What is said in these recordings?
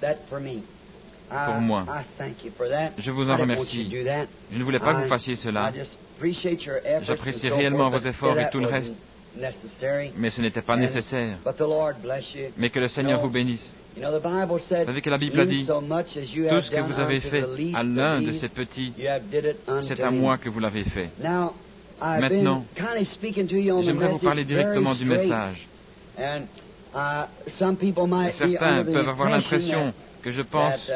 that for me. pour moi. Je vous en remercie. Je ne voulais pas que vous fassiez cela. J'apprécie réellement vos efforts et tout le reste, mais ce n'était pas nécessaire. Mais que le Seigneur vous bénisse. Vous savez que la Bible a dit, tout ce que vous avez fait à l'un de ces petits, c'est à moi que vous l'avez fait. Maintenant, j'aimerais vous parler directement du message. Certains peuvent avoir l'impression que je pense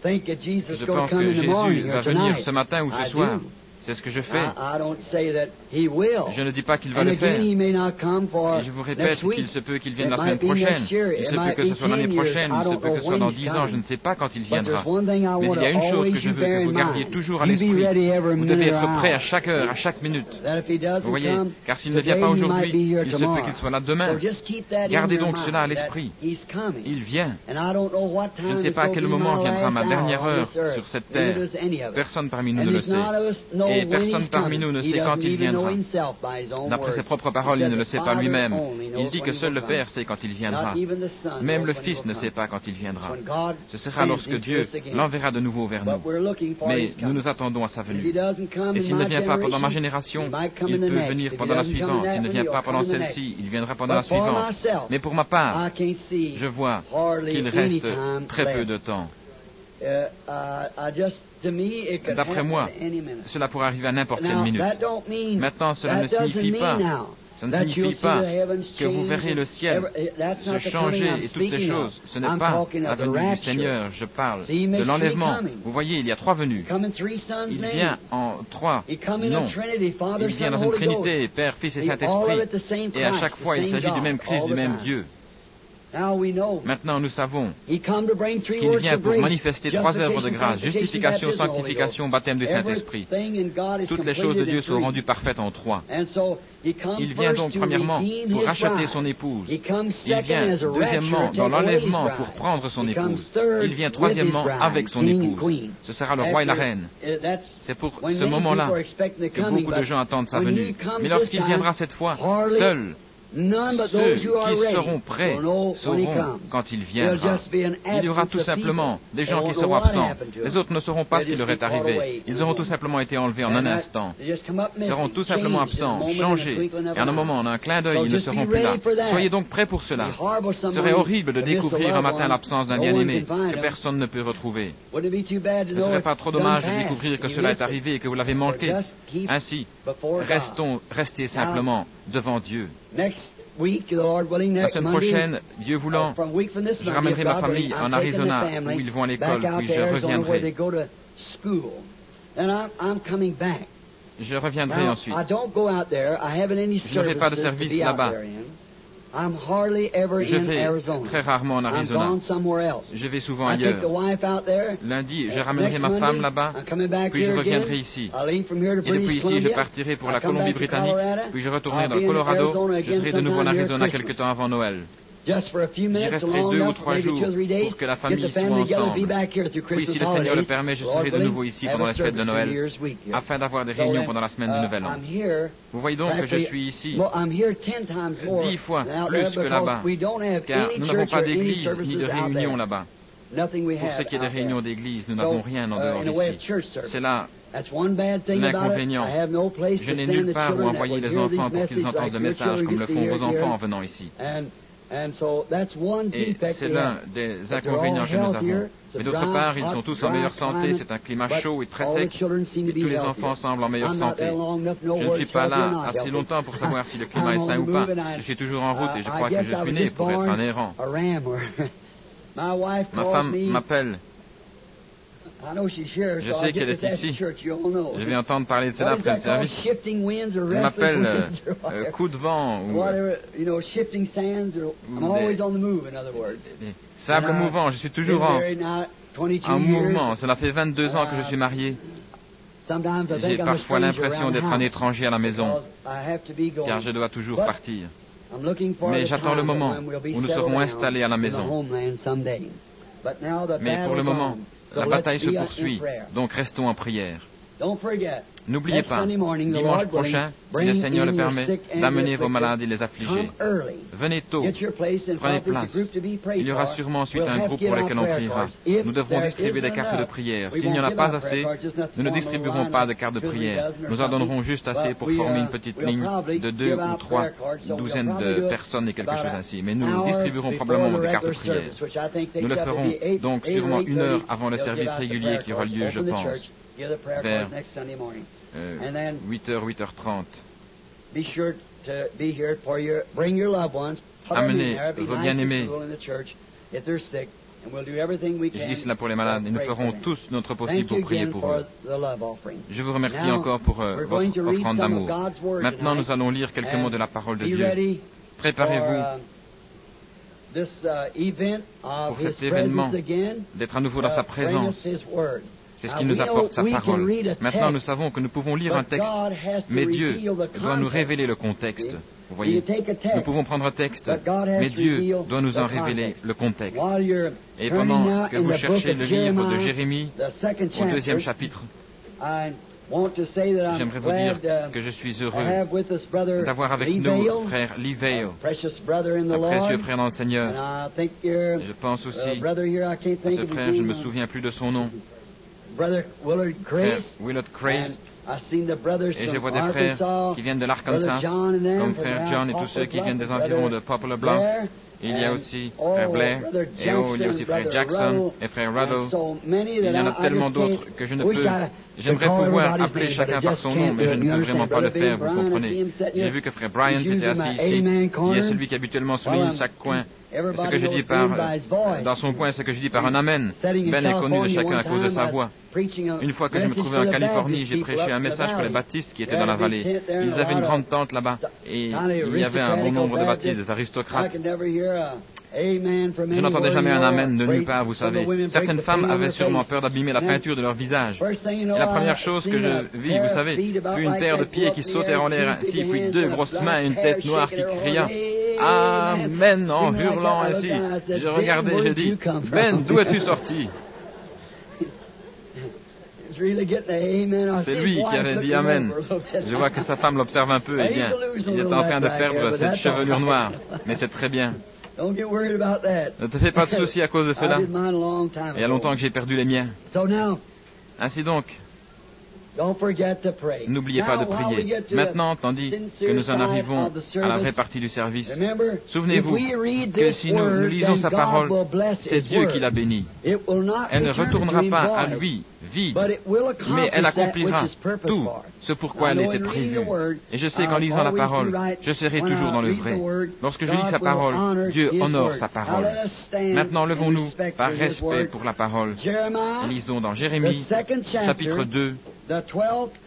que Jésus va venir ce matin ou ce soir. C'est ce que je fais. Je ne dis pas qu'il va le faire. Et je vous répète qu'il se peut qu'il vienne la semaine prochaine. Il se peut que ce soit l'année prochaine. Il se peut que ce soit dans 10 ans. Je ne sais pas quand il viendra. Mais il y a une chose que je veux que vous gardiez toujours à l'esprit. Vous devez être prêt à chaque heure, à chaque minute. Vous voyez, car s'il ne vient pas aujourd'hui, il se peut qu'il soit là demain. Gardez donc cela à l'esprit. Il vient. Je ne sais pas à quel moment viendra ma dernière heure sur cette terre. Personne parmi nous ne le sait. Et personne parmi nous ne sait quand il viendra. D'après ses propres paroles, il ne le sait pas lui-même. Il dit que seul le Père sait quand il viendra. Même le Fils ne sait pas quand il viendra. Ce sera lorsque Dieu l'enverra de nouveau vers nous. Mais nous nous attendons à sa venue. Et s'il ne vient pas pendant ma génération, il peut venir pendant la suivante. S'il ne vient pas pendant celle-ci, il viendra pendant la suivante. Mais pour ma part, je vois qu'il reste très peu de temps. D'après moi, cela pourrait arriver à n'importe quelle minute. Maintenant, cela ne signifie pas que vous verrez le ciel se changer et toutes ces choses. Ce n'est pas la venue du Seigneur, je parle de l'enlèvement. Vous voyez, il y a 3 venues. Il vient en 3 noms. Il vient dans une Trinité, Père, Fils et Saint-Esprit. Et à chaque fois, il s'agit du même Christ, du même Dieu. Maintenant, nous savons qu'il vient pour manifester 3 œuvres de grâce, justification, sanctification, baptême du Saint-Esprit. Toutes les choses de Dieu sont rendues parfaites en 3. Il vient donc premièrement pour racheter son épouse. Il vient deuxièmement dans l'enlèvement pour prendre son épouse. Il vient troisièmement avec son épouse. Ce sera le roi et la reine. C'est pour ce moment-là que beaucoup de gens attendent sa venue. Mais lorsqu'il viendra cette fois, seul, ceux qui seront prêts sauront quand il viendra. Il y aura tout simplement des gens qui seront absents. Les autres ne sauront pas ce qui leur est arrivé. Ils auront tout simplement été enlevés en un instant. Ils seront tout simplement absents, changés. Et en un moment, en un clin d'œil, ils ne seront plus là. Soyez donc prêts pour cela. Ce serait horrible de découvrir un matin l'absence d'un bien-aimé que personne ne peut retrouver. Ce ne serait pas trop dommage de découvrir que cela est arrivé et que vous l'avez manqué. Ainsi, restez simplement devant Dieu. La semaine prochaine, Dieu voulant, je ramènerai ma famille en Arizona où ils vont à l'école, puis je reviendrai. Je reviendrai ensuite. Je n'aurai pas de service là-bas. Je vais très rarement en Arizona. Je vais souvent ailleurs. Lundi, je ramènerai ma femme là-bas, puis je reviendrai ici. Et depuis ici, je partirai pour la Colombie-Britannique, puis je retournerai dans le Colorado. Je serai de nouveau en Arizona quelque temps avant Noël. J'y resterai 2 ou 3 jours pour que la famille soit ensemble. Puis, si le Seigneur le permet, je serai de nouveau ici pendant les fêtes de Noël, afin d'avoir des réunions pendant la semaine du Nouvel An. Vous voyez donc que je suis ici 10 fois plus que là-bas, car nous n'avons pas d'église ni de réunion là-bas. Pour ce qui est des réunions d'église, nous n'avons rien en dehors d'ici. C'est là l'inconvénient. Je n'ai nulle part où envoyer les enfants pour qu'ils entendent le message comme le font vos enfants en venant ici. Et c'est l'un des inconvénients que nous avons. Mais d'autre part, ils sont tous en meilleure santé, c'est un climat chaud et très sec, et tous les enfants semblent en meilleure santé. Je ne suis pas là assez longtemps pour savoir si le climat est sain ou pas. Je suis toujours en route et je crois que je suis né pour être un errant. Ma femme m'appelle. Je sais qu'elle est ici. Je vais entendre parler de cela après le service. Elle m'appelle coup de vent ou des sables mouvants. Je suis toujours en mouvement. Cela fait 22 ans que je suis marié. J'ai parfois l'impression d'être un étranger à la maison, car je dois toujours partir. Mais j'attends le moment où nous serons installés à la maison. Mais pour le moment, la bataille se poursuit, donc restons en prière. N'oubliez pas, dimanche prochain, si le Seigneur le permet, d'amener vos malades et les affligés. Venez tôt, prenez place. Il y aura sûrement ensuite un groupe pour lequel on priera. Nous devrons distribuer des cartes de prière. S'il n'y en a pas assez, nous ne distribuerons pas de cartes de prière. Nous en donnerons juste assez pour former une petite ligne de 2 ou 3 douzaines de personnes et quelque chose ainsi. Mais nous distribuerons probablement des cartes de prière. Nous le ferons donc sûrement 1 heure avant le service régulier qui aura lieu, je pense, vers 8h, 8h30. Amenez vos bien-aimés. Je dis cela pour les malades et nous ferons tous notre possible pour prier pour eux. Je vous remercie encore pour votre offrande d'amour. Maintenant, nous allons lire quelques mots de la parole de Dieu. Préparez-vous pour cet événement d'être à nouveau dans sa présence. C'est ce qui nous apporte sa parole. Maintenant, nous savons que nous pouvons lire un texte, mais Dieu doit nous révéler le contexte. Vous voyez, nous pouvons prendre un texte, mais Dieu doit nous en révéler le contexte. Et pendant que vous cherchez le livre de Jérémie, au 2e chapitre, j'aimerais vous dire que je suis heureux d'avoir avec nous frère Lee Vail, un précieux frère dans le Seigneur. Et je pense aussi à ce frère, je ne me souviens plus de son nom, frère Willard Grace. Et je vois des frères qui viennent de l'Arkansas, comme frère John et tous ceux qui viennent des environs de Poplar Bluff. Il y a aussi frère Blair, et il y a aussi frère Jackson et frère Ruddle. Il y en a tellement d'autres que je ne peux... J'aimerais pouvoir appeler chacun par son nom, mais je ne peux vraiment pas le faire, vous comprenez. J'ai vu que frère Bryant était assis ici. Il y a celui qui habituellement souligne chaque coin. Ce que je dis dans son coin, ce que je dis par un amen. Ben est connu de chacun à cause de sa voix. Une fois que je me trouvais en Californie, j'ai prêché un message pour les baptistes qui étaient dans la vallée. Ils avaient une grande tente là-bas et il y avait un bon nombre de baptistes, des aristocrates. Je n'entendais jamais un amen de nulle part, vous savez. Certaines femmes avaient sûrement peur d'abîmer la peinture de leur visage. Et la première chose que je vis, vous savez, fut une paire de pieds qui sautèrent en l'air ainsi, puis 2 grosses mains et une tête noire qui cria « Amen » en hurlant ainsi. Je regardais et je dis « Ben, d'où es-tu sorti ?» C'est lui qui avait dit Amen. Je vois que sa femme l'observe un peu. Eh bien, il est en train de perdre cette chevelure noire. Mais c'est très bien. Ne te fais pas de soucis à cause de cela. Il y a longtemps que j'ai perdu les miens. Ainsi donc, n'oubliez pas de prier. Maintenant, tandis que nous en arrivons à la vraie partie du service, souvenez-vous que si nous lisons sa parole, c'est Dieu qui l'a bénie. Elle ne retournera pas à lui vide, mais elle accomplira tout ce pourquoi elle était prévue. Et je sais qu'en lisant la parole, je serai toujours dans le vrai. Lorsque je lis sa parole, Dieu honore sa parole. Maintenant, levons-nous par respect pour la parole. Lisons dans Jérémie, chapitre 2,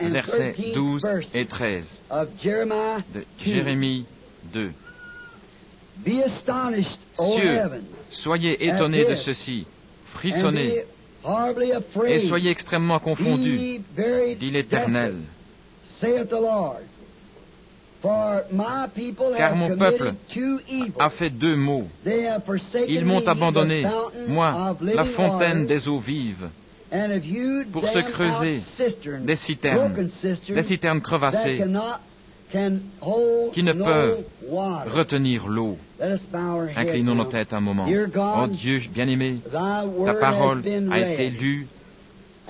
versets 12 et 13. De Jérémie 2. Cieux, soyez étonnés de ceci, frissonnez, et soyez extrêmement confondus, dit l'Éternel. Car mon peuple a fait 2 maux. Ils m'ont abandonné, moi, la fontaine des eaux vives, pour se creuser des citernes crevassées qui ne peuvent retenir l'eau. Inclinons nos têtes un moment. Oh Dieu bien-aimé, ta parole a été lue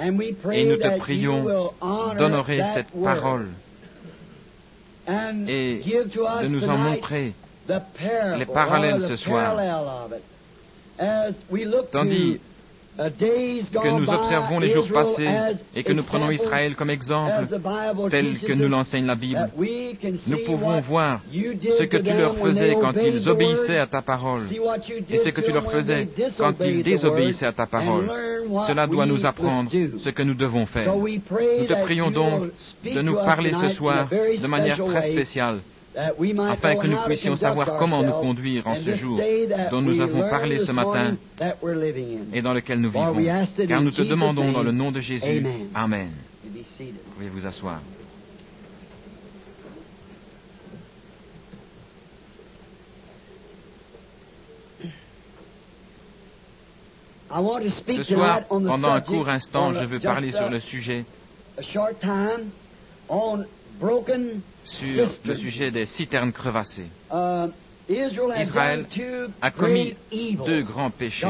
et nous te prions d'honorer cette parole et de nous en montrer les parallèles ce soir. Tandis que nous observons les jours passés et que nous prenons Israël comme exemple, tel que nous l'enseigne la Bible, nous pouvons voir ce que tu leur faisais quand ils obéissaient à ta parole et ce que tu leur faisais quand ils désobéissaient à ta parole. Cela doit nous apprendre ce que nous devons faire. Nous te prions donc de nous parler ce soir de manière très spéciale, afin que nous puissions savoir comment nous conduire en ce jour dont nous avons parlé ce matin et dans lequel nous vivons. Car nous te demandons dans le nom de Jésus. Amen. Vous pouvez vous asseoir. Ce soir, pendant un court instant, je veux parler sur le sujet sur le sujet des citernes crevassées. Israël a commis deux grands péchés.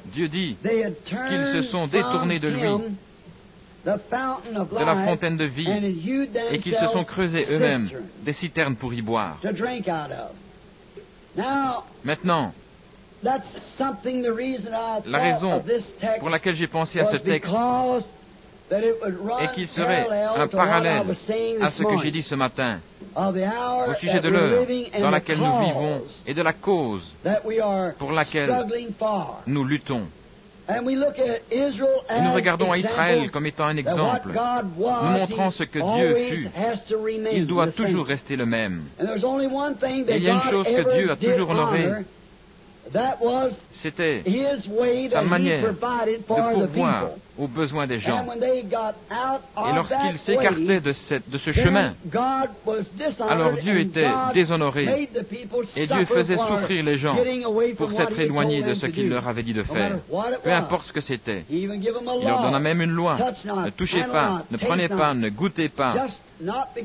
Dieu dit qu'ils se sont détournés de lui, de la fontaine de vie, et qu'ils se sont creusés eux-mêmes des citernes pour y boire. Maintenant, la raison pour laquelle j'ai pensé à ce texte est qu'il serait un parallèle à ce que j'ai dit ce matin au sujet de l'heure dans laquelle nous vivons et de la cause pour laquelle nous luttons. Et nous regardons à Israël comme étant un exemple, nous montrant ce que Dieu fut. Il doit toujours rester le même. Et il y a une chose que Dieu a toujours honorée, c'était sa manière de pourvoir aux besoins des gens. Et lorsqu'ils s'écartaient de ce chemin, alors Dieu était déshonoré et Dieu faisait souffrir les gens pour s'être éloignés de ce qu'il leur avait dit de faire. Peu importe ce que c'était. Il leur donna même une loi. Ne touchez pas, ne prenez pas, ne goûtez pas.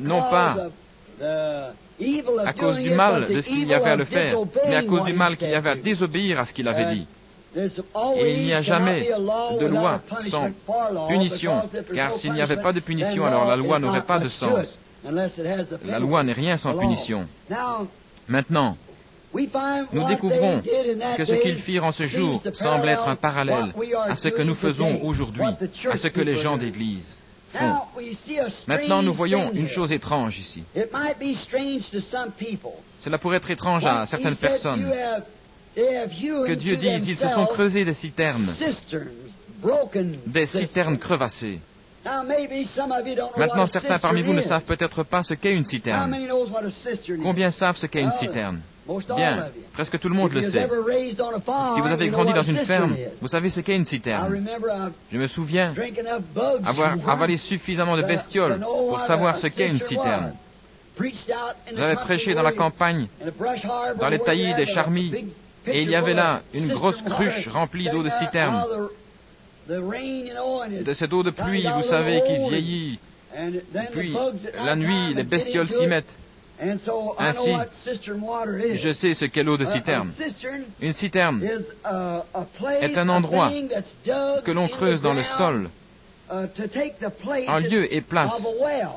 Non pas à cause du mal de ce qu'il y avait à le faire, mais à cause du mal qu'il y avait à désobéir à ce qu'il avait dit. Et il n'y a jamais de loi sans punition, car s'il n'y avait pas de punition, alors la loi n'aurait pas de sens. La loi n'est rien sans punition. Maintenant, nous découvrons que ce qu'ils firent en ce jour semble être un parallèle à ce que nous faisons aujourd'hui, à ce que les gens d'Église font. Maintenant, nous voyons une chose étrange ici. Cela pourrait être étrange à certaines personnes. Que Dieu dise, ils se sont creusés des citernes crevassées. Maintenant, certains parmi vous ne savent peut-être pas ce qu'est une citerne. Combien savent ce qu'est une citerne? Bien, presque tout le monde le sait. Si vous avez grandi dans une ferme, vous savez ce qu'est une citerne. Je me souviens avoir avalé suffisamment de bestioles pour savoir ce qu'est une citerne. J'avais prêché dans la campagne, dans les taillis des charmilles, et il y avait là une grosse cruche remplie d'eau de citerne. De cette eau de pluie, vous savez, qui vieillit. Puis, la nuit, les bestioles s'y mettent. Ainsi, je sais ce qu'est l'eau de citerne. Une citerne est un endroit que l'on creuse dans le sol, en lieu et place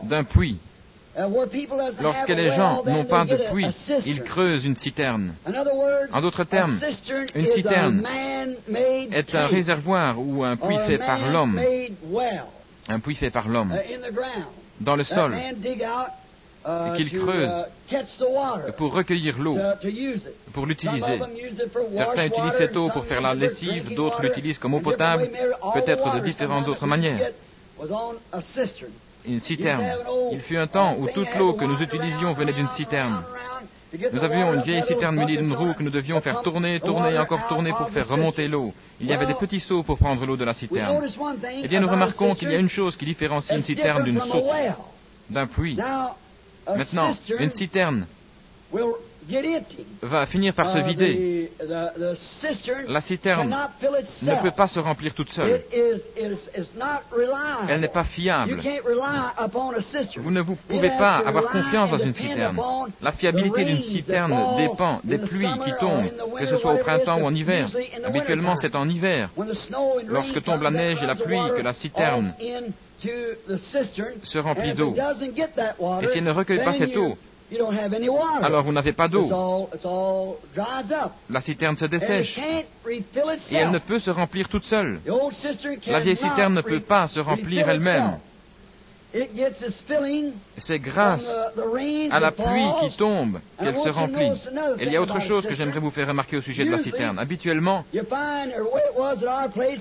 d'un puits. Lorsque les gens n'ont pas de puits, ils creusent une citerne. En d'autres termes, une citerne est un réservoir ou un puits fait par l'homme. Un puits fait par l'homme dans le sol et qu'il creuse pour recueillir l'eau, pour l'utiliser. Certains utilisent cette eau pour faire la lessive, d'autres l'utilisent comme eau potable, peut-être de différentes autres manières. Une citerne. Il fut un temps où toute l'eau que nous utilisions venait d'une citerne. Nous avions une vieille citerne munie d'une roue que nous devions faire tourner, tourner et encore tourner pour faire remonter l'eau. Il y avait des petits seaux pour prendre l'eau de la citerne. Eh bien, nous remarquons qu'il y a une chose qui différencie une citerne d'une source, d'un puits. Maintenant, une citerne va finir par se vider. La citerne ne peut pas se remplir toute seule. Elle n'est pas fiable. Vous ne pouvez pas avoir confiance dans une citerne. La fiabilité d'une citerne dépend des pluies qui tombent, que ce soit au printemps ou en hiver. Habituellement, c'est en hiver, lorsque tombe la neige et la pluie, que la citerne se remplit d'eau. Et si elle ne recueille pas cette eau, alors vous n'avez pas d'eau. La citerne se dessèche et elle ne peut se remplir toute seule. La vieille citerne ne peut pas se remplir elle-même. C'est grâce à la pluie qui tombe qu'elle se remplit. Et il y a autre chose que j'aimerais vous faire remarquer au sujet de la citerne. Habituellement,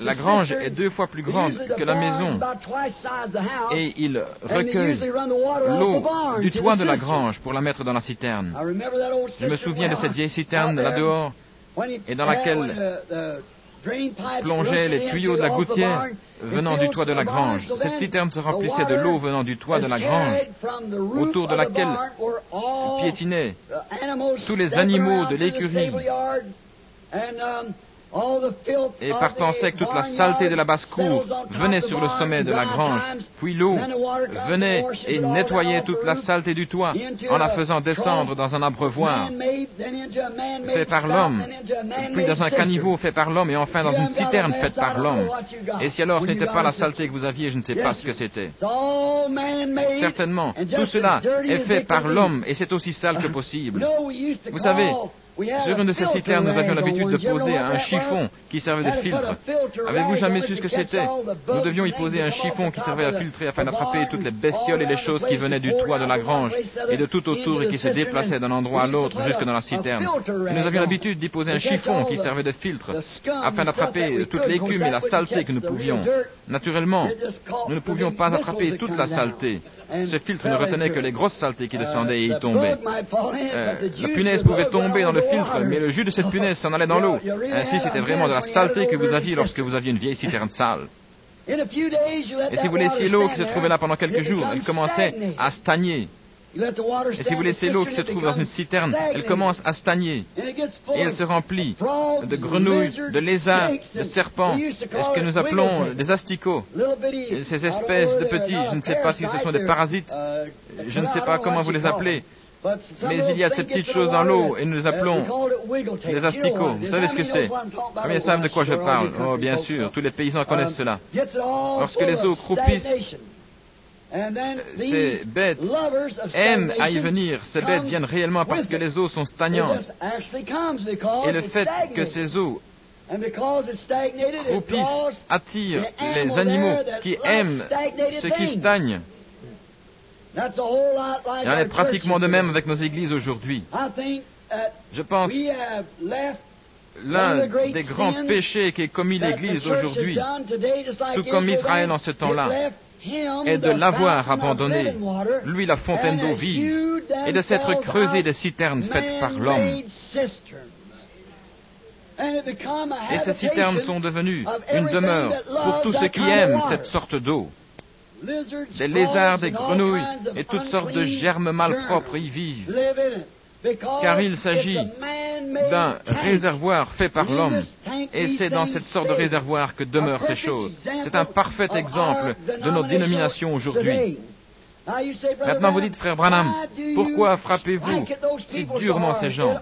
la grange est 2 fois plus grande que la maison et il recueille l'eau du toit de la grange pour la mettre dans la citerne. Je me souviens de cette vieille citerne là-dehors et dans laquelle plongeaient les tuyaux de la gouttière venant du toit de la grange. Cette citerne se remplissait de l'eau venant du toit de la grange, autour de laquelle piétinaient tous les animaux de l'écurie. Et partant sec, toute la saleté de la basse-cour venait sur le sommet de la grange. Puis l'eau venait et nettoyait toute la saleté du toit en la faisant descendre dans un abreuvoir fait par l'homme, puis dans un caniveau fait par l'homme et enfin dans une citerne faite par l'homme. Et si alors ce n'était pas la saleté que vous aviez, je ne sais pas ce que c'était. Certainement, tout cela est fait par l'homme et c'est aussi sale que possible. Vous savez, sur une de ces citernes, nous avions l'habitude de poser un chiffon qui servait de filtre. Avez-vous jamais su ce que c'était? Nous devions y poser un chiffon qui servait à filtrer afin d'attraper toutes les bestioles et les choses qui venaient du toit de la grange et de tout autour et qui se déplaçaient d'un endroit à l'autre jusque dans la citerne. Et nous avions l'habitude d'y poser un chiffon qui servait de filtre afin d'attraper toute l'écume et la saleté que nous pouvions. Naturellement, nous ne pouvions pas attraper toute la saleté. Ce filtre ne retenait que les grosses saletés qui descendaient et y tombaient. La punaise pouvait tomber dans le filtre, mais le jus de cette punaise s'en allait dans l'eau. Ainsi, c'était vraiment de la saleté que vous aviez lorsque vous aviez une vieille citerne sale. Et si vous laissiez l'eau qui se trouvait là pendant quelques jours, elle commençait à stagner. Et si vous laissez l'eau qui se trouve dans une citerne, elle commence à stagner. Et elle se remplit de grenouilles, de lézards, de serpents, et ce que nous appelons des asticots. Et ces espèces de petits, je ne sais pas si ce sont des parasites, je ne sais pas comment vous les appelez, mais il y a ces petites choses dans l'eau et nous les appelons des asticots. Vous savez ce que c'est? Combien savent de quoi je parle? Oh, bien sûr, tous les paysans connaissent cela. Lorsque les eaux croupissent, ces bêtes aiment à y venir. Ces bêtes viennent réellement parce que les eaux sont stagnantes. Et le fait que ces eaux croupissent attire les animaux qui aiment ce qui stagne. Il en est pratiquement de même avec nos églises aujourd'hui. Je pense l'un des grands péchés qu'ait commis l'Église aujourd'hui, tout comme Israël en ce temps-là, est de l'avoir abandonné, lui la fontaine d'eau vive, et de s'être creusé des citernes faites par l'homme. Et ces citernes sont devenues une demeure pour tous ceux qui aiment cette sorte d'eau. Des lézards, des grenouilles et toutes sortes de germes malpropres y vivent, car il s'agit d'un réservoir fait par l'homme, et c'est dans cette sorte de réservoir que demeurent ces choses. C'est un parfait exemple de nos dénominations aujourd'hui. Maintenant vous dites, frère Branham, pourquoi frappez-vous si durement ces gens?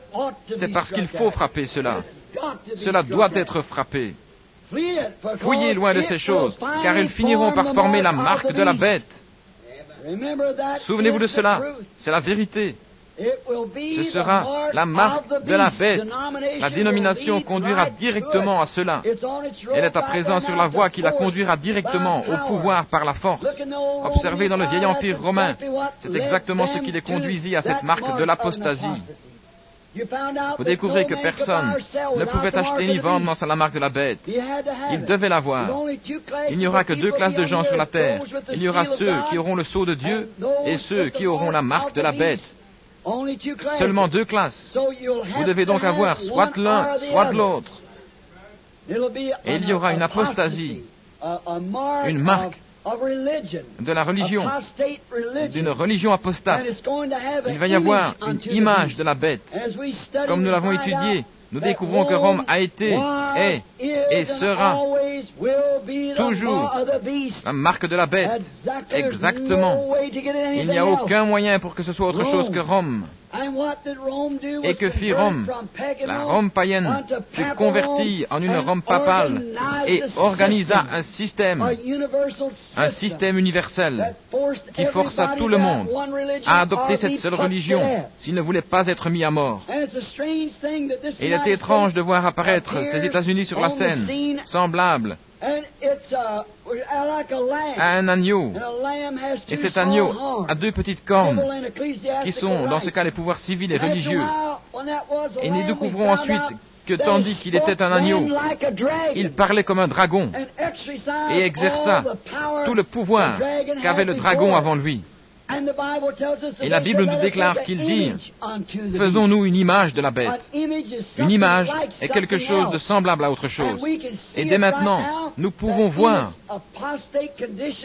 C'est parce qu'il faut frapper cela. Cela doit être frappé. Fuyez loin de ces choses, car elles finiront par former la marque de la bête. Souvenez-vous de cela, c'est la vérité. Ce sera la marque de la bête. La dénomination conduira directement à cela. Elle est à présent sur la voie qui la conduira directement au pouvoir par la force. Observez dans le vieil empire romain, c'est exactement ce qui les conduisit à cette marque de l'apostasie. Vous découvrez que personne ne pouvait acheter ni vendre sans la marque de la bête. Il devait l'avoir. Il n'y aura que deux classes de gens sur la terre. Il y aura ceux qui auront le sceau de Dieu et ceux qui auront la marque de la bête. Seulement deux classes. Vous devez donc avoir soit l'un, soit l'autre. Et il y aura une apostasie, une marque de la religion, d'une religion apostate. Il va y avoir une image de la bête. Comme nous l'avons étudié, nous découvrons que Rome a été, est et sera toujours la marque de la bête. Exactement. Il n'y a aucun moyen pour que ce soit autre chose que Rome. Et que fit Rome? La Rome païenne fut convertie en une Rome papale et organisa un système universel qui força tout le monde à adopter cette seule religion s'il ne voulait pas être mis à mort. Et il était étrange de voir apparaître ces États-Unis sur la scène, semblables à un agneau. Et cet agneau a deux petites cornes qui sont, dans ce cas, les pouvoirs civils et religieux. Et nous découvrons ensuite que tandis qu'il était un agneau, il parlait comme un dragon et exerça tout le pouvoir qu'avait le dragon avant lui. Et la Bible nous déclare qu'il dit, faisons-nous une image de la bête. Une image est quelque chose de semblable à autre chose. Et dès maintenant, nous pouvons voir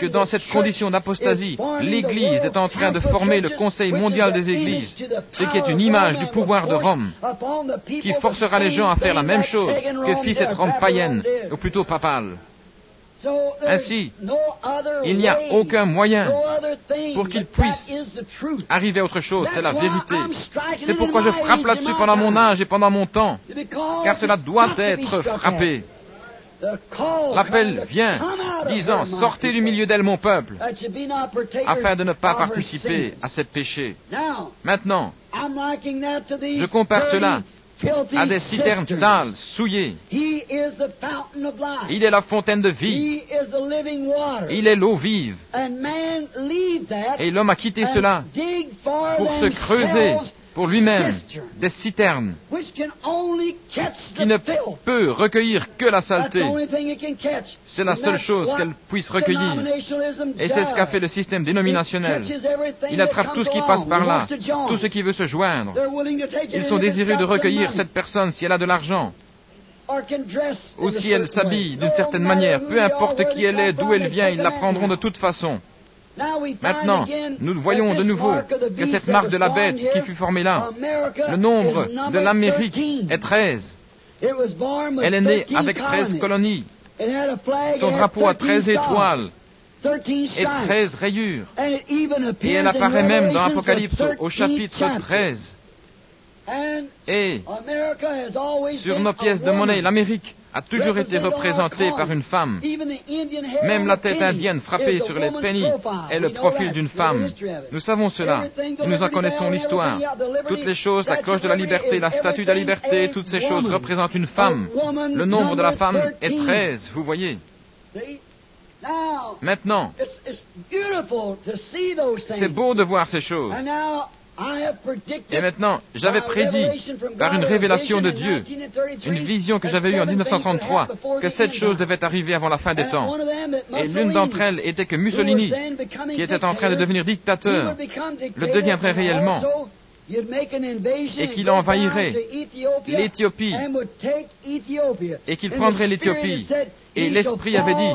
que dans cette condition d'apostasie, l'Église est en train de former le Conseil mondial des Églises, ce qui est une image du pouvoir de Rome, qui forcera les gens à faire la même chose que fit cette Rome païenne, ou plutôt papale. Ainsi, il n'y a aucun moyen pour qu'ils puissent arriver à autre chose, c'est la vérité. C'est pourquoi je frappe là-dessus pendant mon âge et pendant mon temps, car cela doit être frappé. L'appel vient, disant, sortez du milieu d'elle, mon peuple, afin de ne pas participer à ces péchés. Maintenant, je compare cela à des citernes sales, souillées. Il est la fontaine de vie. Il est l'eau vive. Et l'homme a quitté cela pour se creuser pour lui-même des citernes qui ne peut recueillir que la saleté. C'est la seule chose qu'elle puisse recueillir. Et c'est ce qu'a fait le système dénominationnel. Il attrape tout ce qui passe par là, tout ce qui veut se joindre. Ils sont désireux de recueillir cette personne si elle a de l'argent, ou si elle s'habille d'une certaine manière. Peu importe qui elle est, d'où elle vient, ils la prendront de toute façon. Maintenant, nous voyons de nouveau que cette marque de la bête qui fut formée là, le nombre de l'Amérique est 13. Elle est née avec 13 colonies. Son drapeau a 13 étoiles et 13 rayures. Et elle apparaît même dans l'Apocalypse au chapitre 13. Et sur nos pièces de monnaie, l'Amérique a toujours été représentée par une femme. Même la tête indienne frappée sur les pennies est le profil d'une femme. Nous savons cela. Et nous en connaissons l'histoire. Toutes les choses, la cloche de la liberté, la statue de la liberté, toutes ces choses représentent une femme. Le nombre de la femme est 13, vous voyez. Maintenant, c'est beau de voir ces choses. Et maintenant, j'avais prédit par une révélation de Dieu, une vision que j'avais eue en 1933, que cette chose devait arriver avant la fin des temps. Et l'une d'entre elles était que Mussolini, qui était en train de devenir dictateur, le deviendrait réellement, et qu'il envahirait l'Éthiopie, et qu'il prendrait l'Éthiopie. Et l'Esprit avait dit,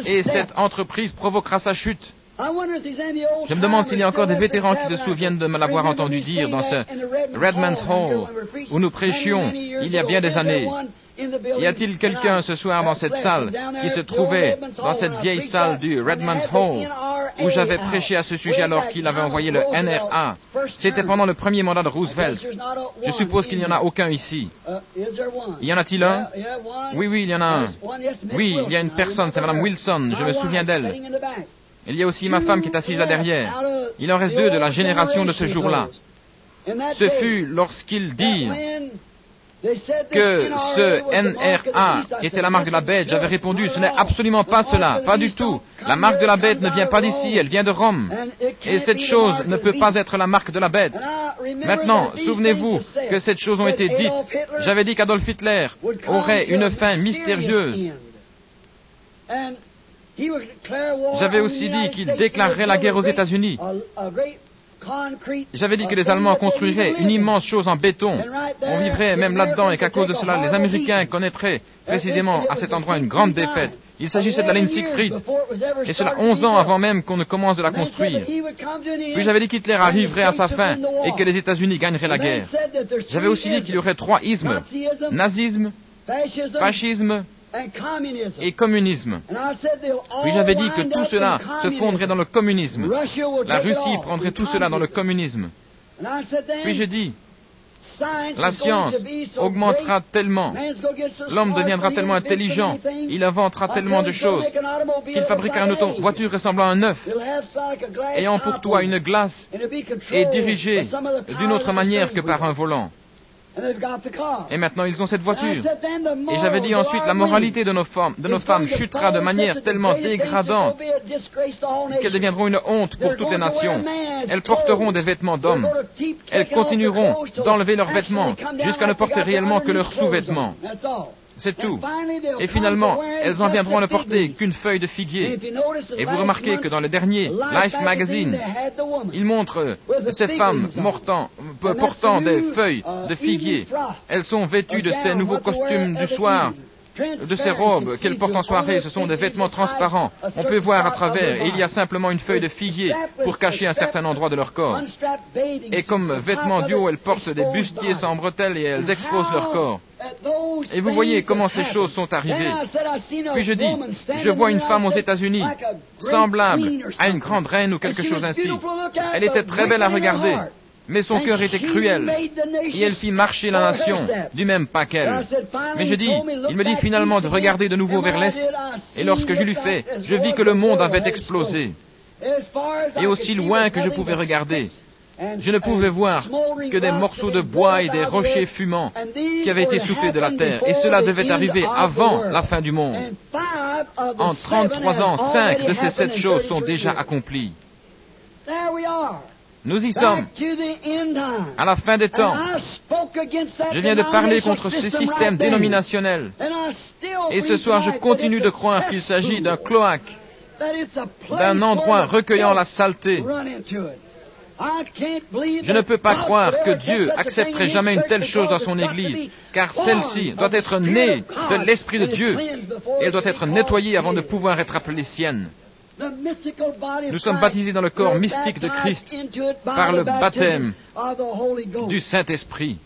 et cette entreprise provoquera sa chute. Je me demande s'il y a encore des vétérans qui se souviennent de me l'avoir entendu dire dans ce Redman's Hall où nous prêchions il y a bien des années. Y a-t-il quelqu'un ce soir dans cette salle qui se trouvait dans cette vieille salle du Redman's Hall où j'avais prêché à ce sujet alors qu'il avait envoyé le NRA? C'était pendant le premier mandat de Roosevelt. Je suppose qu'il n'y en a aucun ici. Y en a-t-il un? Oui, il y en a un. Oui, il y a une personne, c'est Madame Wilson, je me souviens d'elle. Il y a aussi ma femme qui est assise là derrière. Il en reste 2 de la génération de ce jour-là. Ce fut lorsqu'ils dirent que ce NRA était la marque de la bête. J'avais répondu, ce n'est absolument pas cela, pas du tout. La marque de la bête ne vient pas d'ici, elle vient de Rome. Et cette chose ne peut pas être la marque de la bête. Maintenant, souvenez-vous que cette chose ont été dites. J'avais dit qu'Adolf Hitler aurait une fin mystérieuse. J'avais aussi dit qu'il déclarerait la guerre aux États-Unis. J'avais dit que les Allemands construiraient une immense chose en béton. On vivrait même là-dedans et qu'à cause de cela, les Américains connaîtraient précisément à cet endroit une grande défaite. Il s'agissait de la ligne Siegfried. Et cela 11 ans avant même qu'on ne commence de la construire. Puis j'avais dit qu'Hitler arriverait à sa fin et que les États-Unis gagneraient la guerre. J'avais aussi dit qu'il y aurait 3 ismes. Nazisme, fascisme et communisme. Puis j'avais dit que tout cela se fondrait dans le communisme. La Russie prendrait tout cela dans le communisme. Puis j'ai dit, la science augmentera tellement, l'homme deviendra tellement intelligent, il inventera tellement de choses, qu'il fabriquera une voiture ressemblant à un œuf, ayant pour toit une glace et dirigée d'une autre manière que par un volant. Et maintenant, ils ont cette voiture. Et j'avais dit ensuite, la moralité de nos femmes chutera de manière tellement dégradante qu'elles deviendront une honte pour toutes les nations. Elles porteront des vêtements d'hommes. Elles continueront d'enlever leurs vêtements jusqu'à ne porter réellement que leurs sous-vêtements. C'est tout. Et finalement, elles en viendront ne porter qu'une feuille de figuier. Et vous remarquez que dans le dernier Life Magazine, il montre ces femmes portant des feuilles de figuier. Elles sont vêtues de ces nouveaux costumes du soir, de ces robes qu'elles portent en soirée. Ce sont des vêtements transparents. On peut voir à travers, et il y a simplement une feuille de figuier pour cacher un certain endroit de leur corps. Et comme vêtements du haut, elles portent des bustiers sans bretelles et elles exposent leur corps. Et vous voyez comment ces choses sont arrivées. Puis je dis, je vois une femme aux États-Unis, semblable à une grande reine ou quelque chose ainsi. Elle était très belle à regarder, mais son cœur était cruel, et elle fit marcher la nation du même pas qu'elle. Mais je dis, il me dit finalement de regarder de nouveau vers l'Est, et lorsque je l'eus fait, je vis que le monde avait explosé. Et aussi loin que je pouvais regarder, je ne pouvais voir que des morceaux de bois et des rochers fumants qui avaient été soufflés de la terre. Et cela devait arriver avant la fin du monde. En 33 ans, 5 de ces 7 choses sont déjà accomplies. Nous y sommes, à la fin des temps. Je viens de parler contre ce système dénominationnel. Et ce soir, je continue de croire qu'il s'agit d'un cloaque, d'un endroit recueillant la saleté. Je ne peux pas croire que Dieu accepterait jamais une telle chose dans son Église, car celle-ci doit être née de l'Esprit de Dieu, et elle doit être nettoyée avant de pouvoir être appelée sienne. Nous sommes baptisés dans le corps mystique de Christ par le baptême du Saint-Esprit.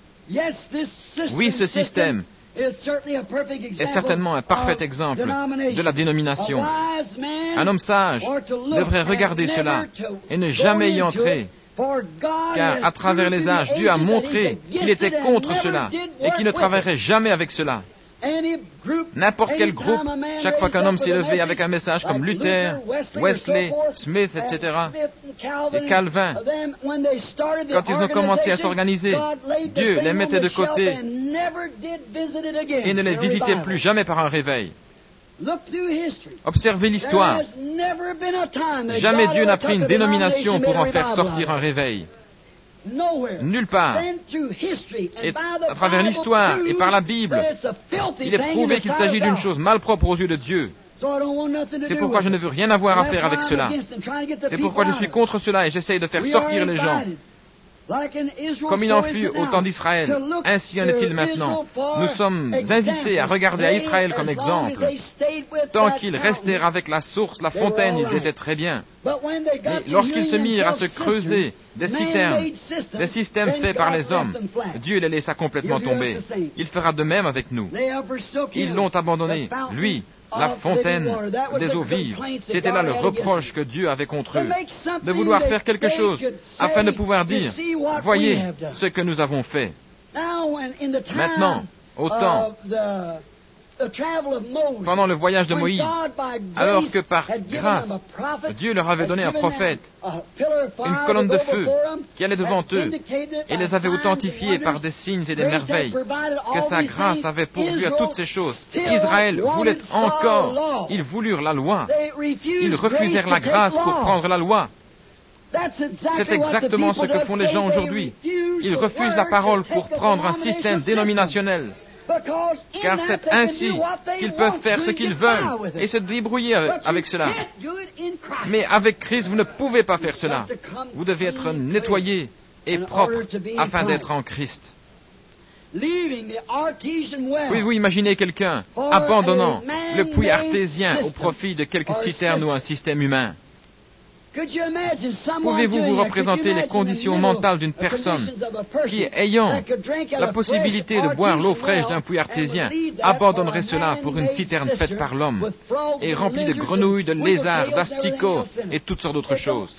Oui, ce système est certainement un parfait exemple de la dénomination. Un homme sage devrait regarder cela et ne jamais y entrer, car à travers les âges, Dieu a montré qu'il était contre cela et qu'il ne travaillerait jamais avec cela. N'importe quel groupe, chaque fois qu'un homme s'est levé avec un message comme Luther, Wesley, Smith, etc., et Calvin, quand ils ont commencé à s'organiser, Dieu les mettait de côté et ne les visitait plus jamais par un réveil. Observez l'histoire. Jamais Dieu n'a pris une dénomination pour en faire sortir un réveil. Nulle part. Et à travers l'histoire et par la Bible, il est prouvé qu'il s'agit d'une chose malpropre aux yeux de Dieu. C'est pourquoi je ne veux rien avoir à faire avec cela. C'est pourquoi je suis contre cela et j'essaye de faire sortir les gens. Comme il en fut au temps d'Israël, ainsi en est-il maintenant. Nous sommes invités à regarder à Israël comme exemple. Tant qu'ils restèrent avec la source, la fontaine, ils étaient très bien. Mais lorsqu'ils se mirent à se creuser des citernes, des systèmes faits par les hommes, Dieu les laissa complètement tomber. Il fera de même avec nous. Ils l'ont abandonné, lui, la fontaine des eaux vives. C'était là le reproche que Dieu avait contre eux, de vouloir faire quelque chose afin de pouvoir dire, voyez ce que nous avons fait. Maintenant, au temps, pendant le voyage de Moïse, alors que par grâce, Dieu leur avait donné un prophète, une colonne de feu qui allait devant eux et les avait authentifiés par des signes et des merveilles, que sa grâce avait pourvu à toutes ces choses. Israël voulait encore, ils voulurent la loi, ils refusèrent la grâce pour prendre la loi. C'est exactement ce que font les gens aujourd'hui. Ils refusent la parole pour prendre un système dénominationnel. Car c'est ainsi qu'ils peuvent faire ce qu'ils veulent et se débrouiller avec cela. Mais avec Christ, vous ne pouvez pas faire cela. Vous devez être nettoyé et propre afin d'être en Christ. Pouvez-vous imaginer quelqu'un abandonnant le puits artésien au profit de quelques citernes ou un système humain? Pouvez-vous vous représenter les conditions mentales d'une personne qui, ayant la possibilité de boire l'eau fraîche d'un puits artésien, abandonnerait cela pour une citerne faite par l'homme et remplie de grenouilles, de lézards, d'asticots et toutes sortes d'autres choses?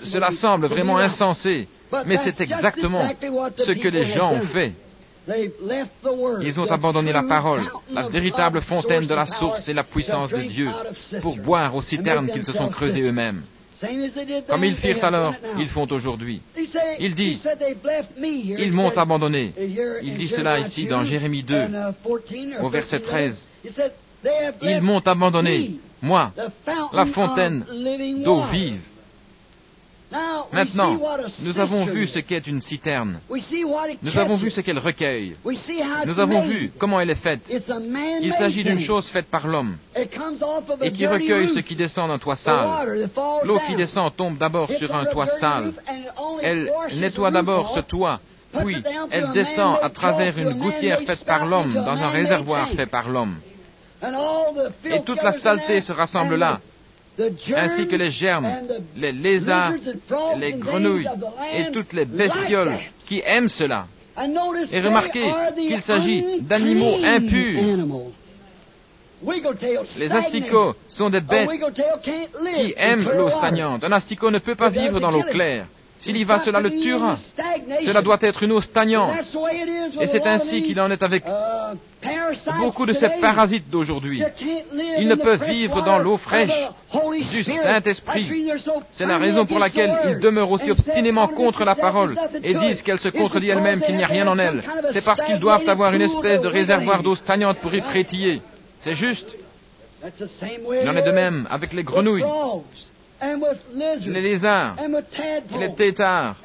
Cela semble vraiment insensé, mais c'est exactement ce que les gens ont fait. Ils ont abandonné la parole, la véritable fontaine de la source et la puissance de Dieu, pour boire aux citernes qu'ils se sont creusées eux-mêmes. Comme ils firent alors, ils font aujourd'hui. Il dit, ils m'ont abandonné. Il dit cela ici dans Jérémie 2, au verset 13. Ils m'ont abandonné, moi, la fontaine d'eau vive. Maintenant, nous avons vu ce qu'est une citerne. Nous avons vu ce qu'elle recueille. Nous avons vu comment elle est faite. Il s'agit d'une chose faite par l'homme et qui recueille ce qui descend d'un toit sale. L'eau qui descend tombe d'abord sur un toit sale. Elle nettoie d'abord ce toit, puis elle descend à travers une gouttière faite par l'homme dans un réservoir fait par l'homme. Et toute la saleté se rassemble là, ainsi que les germes, les lézards, les grenouilles et toutes les bestioles qui aiment cela. Et remarquez qu'il s'agit d'animaux impurs. Les asticots sont des bêtes qui aiment l'eau stagnante. Un asticot ne peut pas vivre dans l'eau claire. S'il y va, cela le tuera. Cela doit être une eau stagnante. Et c'est ainsi qu'il en est avec beaucoup de ces parasites d'aujourd'hui. Ils ne peuvent vivre dans l'eau fraîche du Saint-Esprit. C'est la raison pour laquelle ils demeurent aussi obstinément contre la parole et disent qu'elle se contredit elle-même, qu'il n'y a rien en elle. C'est parce qu'ils doivent avoir une espèce de réservoir d'eau stagnante pour y frétiller. C'est juste. Il en est de même avec les grenouilles, les lézards, les têtards,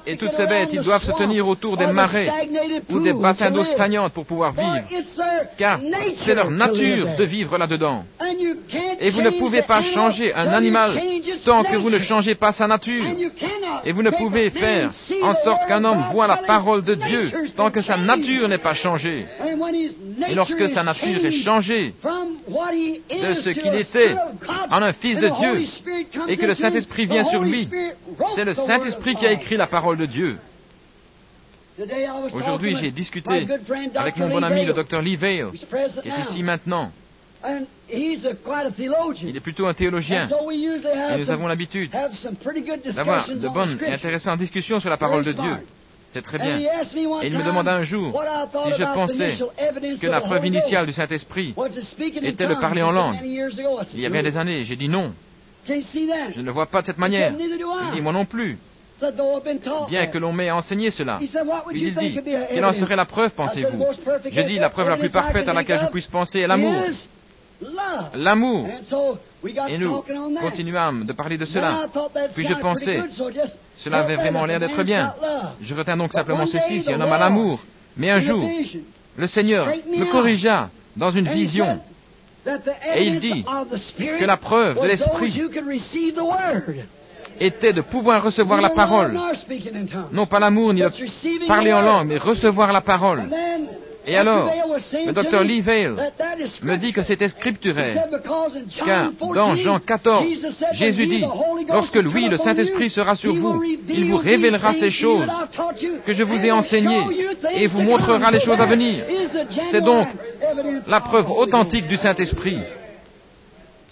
et toutes ces bêtes, ils doivent se tenir autour des marais ou des bassins d'eau stagnante pour pouvoir vivre, car c'est leur nature de vivre là-dedans. Et vous ne pouvez pas changer un animal tant que vous ne changez pas sa nature. Et vous ne pouvez faire en sorte qu'un homme voie la parole de Dieu tant que sa nature n'est pas changée. Et lorsque sa nature est changée de ce qu'il était en un fils de Dieu, et que le Saint-Esprit vient sur lui, c'est le Saint-Esprit qui a écrit la parole de Dieu. Aujourd'hui, j'ai discuté avec mon bon ami, le Dr. Lee Vail, qui est ici maintenant. Il est plutôt un théologien, et nous avons l'habitude d'avoir de bonnes et intéressantes discussions sur la parole de Dieu. C'est très bien. Et il me demanda un jour si je pensais que la preuve initiale du Saint-Esprit était le parler en langue. Il y a bien des années, j'ai dit non. Je ne le vois pas de cette manière. Il dit, moi non plus. Bien que l'on m'ait enseigné cela. Puis il dit, quelle en serait la preuve, pensez-vous? Je dis, la preuve la plus parfaite à laquelle je puisse penser est l'amour. L'amour. Et nous continuâmes de parler de cela. Puis je pensais, cela avait vraiment l'air d'être bien. Je retiens donc simplement ceci, si un homme a l'amour. Mais un jour, le Seigneur me corrigea dans une vision. Et il dit que la preuve de l'Esprit était de pouvoir recevoir la parole. Non pas l'amour ni le parler en langue, mais recevoir la parole. Et alors, le Dr. Lee Vail me dit que c'était scripturaire, car dans Jean 14, Jésus dit, lorsque lui, le Saint-Esprit, sera sur vous, il vous révélera ces choses que je vous ai enseignées et vous montrera les choses à venir. C'est donc la preuve authentique du Saint-Esprit.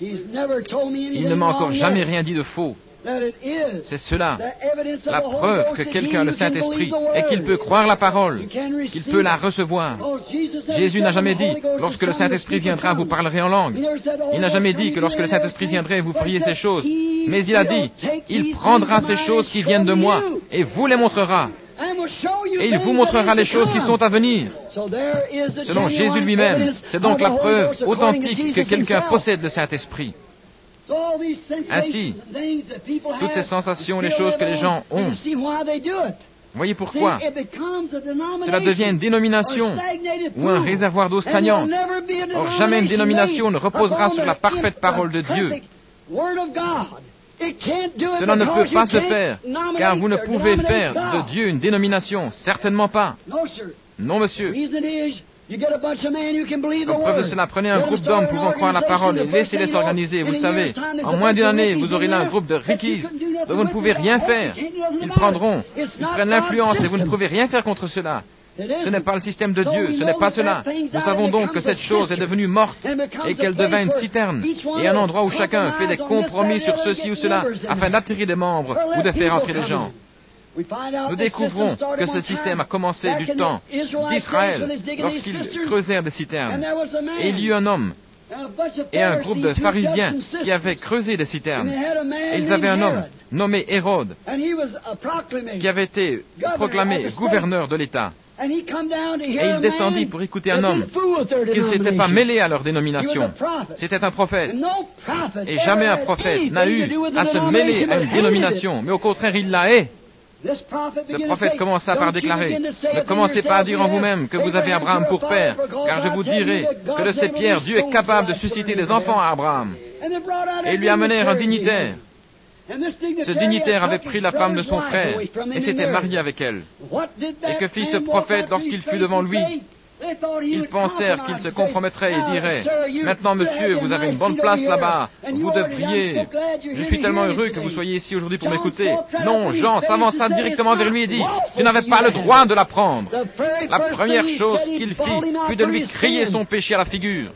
Il ne m'a encore jamais rien dit de faux. C'est cela, la preuve que quelqu'un a le Saint-Esprit et qu'il peut croire la parole, qu'il peut la recevoir. Jésus n'a jamais dit, lorsque le Saint-Esprit viendra, vous parlerez en langue. Il n'a jamais dit que lorsque le Saint-Esprit viendrait, vous feriez ces choses. Mais il a dit, il prendra ces choses qui viennent de moi et vous les montrera. Et il vous montrera les choses qui sont à venir. Selon Jésus lui-même, c'est donc la preuve authentique que quelqu'un possède le Saint-Esprit. Ainsi, toutes ces sensations, les choses que les gens ont, voyez pourquoi cela devient une dénomination ou un réservoir d'eau stagnante. Or, jamais une dénomination ne reposera sur la parfaite parole de Dieu. Cela ne peut pas se faire, car vous ne pouvez faire de Dieu une dénomination, certainement pas. Non, monsieur. Comme preuve de cela, prenez un groupe d'hommes pouvant croire la parole et laissez-les s'organiser. Vous savez, en moins d'une année, vous aurez là un groupe de rickies dont vous ne pouvez rien faire. Ils prennent l'influence et vous ne pouvez rien faire contre cela. Ce n'est pas le système de Dieu, ce n'est pas cela. Nous savons donc que cette chose est devenue morte et qu'elle devint une citerne et un endroit où chacun fait des compromis sur ceci ou cela afin d'attirer des membres ou de faire entrer des gens. Nous découvrons que ce système a commencé du temps d'Israël lorsqu'ils creusèrent des citernes. Et il y eut un homme et un groupe de pharisiens qui avaient creusé des citernes. Et ils avaient un homme nommé Hérode qui avait été proclamé gouverneur de l'État. Et il descendit pour écouter un homme qui ne s'était pas mêlé à leur dénomination. C'était un prophète. Et jamais un prophète n'a eu à se mêler à une dénomination, mais au contraire, il la hait. Ce prophète commença par déclarer, ne commencez pas à dire en vous-même que vous avez Abraham pour père, car je vous dirai que de ces pierres, Dieu est capable de susciter des enfants à Abraham. Et ils lui amenèrent un dignitaire. Ce dignitaire avait pris la femme de son frère et s'était marié avec elle. Et que fit ce prophète lorsqu'il fut devant lui? Ils pensèrent qu'il se compromettrait et dirait, « Maintenant, monsieur, vous avez une bonne place là-bas, vous devriez... Je suis tellement heureux que vous soyez ici aujourd'hui pour m'écouter. » Non, Jean s'avança directement vers lui et dit, « Tu n'avais pas le droit de la prendre. » La première chose qu'il fit fut de lui crier son péché à la figure.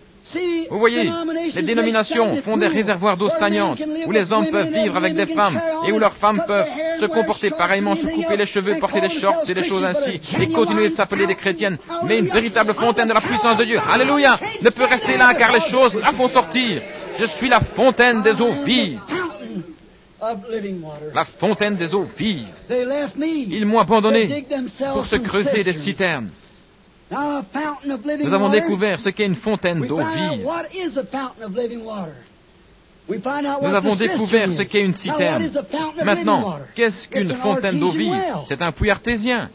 Vous voyez, les dénominations font des réservoirs d'eau stagnante, où les hommes peuvent vivre avec des femmes, et où leurs femmes peuvent se comporter pareillement, se couper les cheveux, porter des shorts et des choses ainsi, et continuer de s'appeler des chrétiennes. Mais une véritable fontaine de la puissance de Dieu, alléluia, ne peut rester là, car les choses la font sortir. Je suis la fontaine des eaux vives. La fontaine des eaux vives. Ils m'ont abandonné pour se creuser des citernes. Nous avons découvert ce qu'est une fontaine d'eau vive. Nous avons découvert ce qu'est une citerne. Maintenant, qu'est-ce qu'une fontaine d'eau vive? C'est un puits artésien.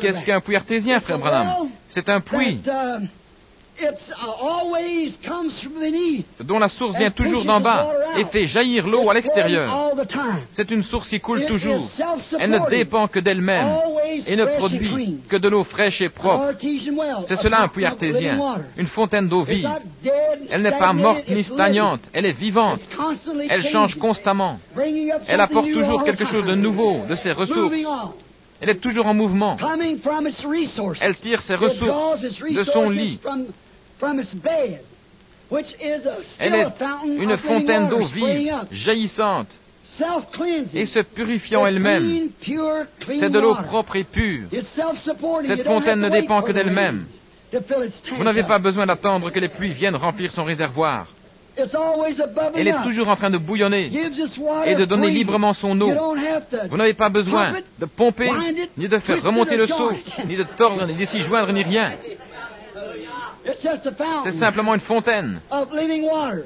Qu'est-ce qu'un puits artésien, frère Branham? C'est un puits dont la source vient toujours d'en bas et fait jaillir l'eau à l'extérieur. C'est une source qui coule toujours. Elle ne dépend que d'elle-même et ne produit que de l'eau fraîche et propre. C'est cela un puits artésien, une fontaine d'eau vive. Elle n'est pas morte ni stagnante, elle est vivante. Elle change constamment. Elle apporte toujours quelque chose de nouveau de ses ressources. Elle est toujours en mouvement. Elle tire ses ressources de son lit. Elle est une fontaine d'eau vive, jaillissante, et se purifiant elle-même. C'est de l'eau propre et pure. Cette fontaine ne dépend que d'elle-même. Vous n'avez pas besoin d'attendre que les pluies viennent remplir son réservoir. Elle est toujours en train de bouillonner et de donner librement son eau. Vous n'avez pas besoin de pomper, ni de faire remonter le seau, ni de tordre, ni de s'y joindre, ni rien. C'est simplement une fontaine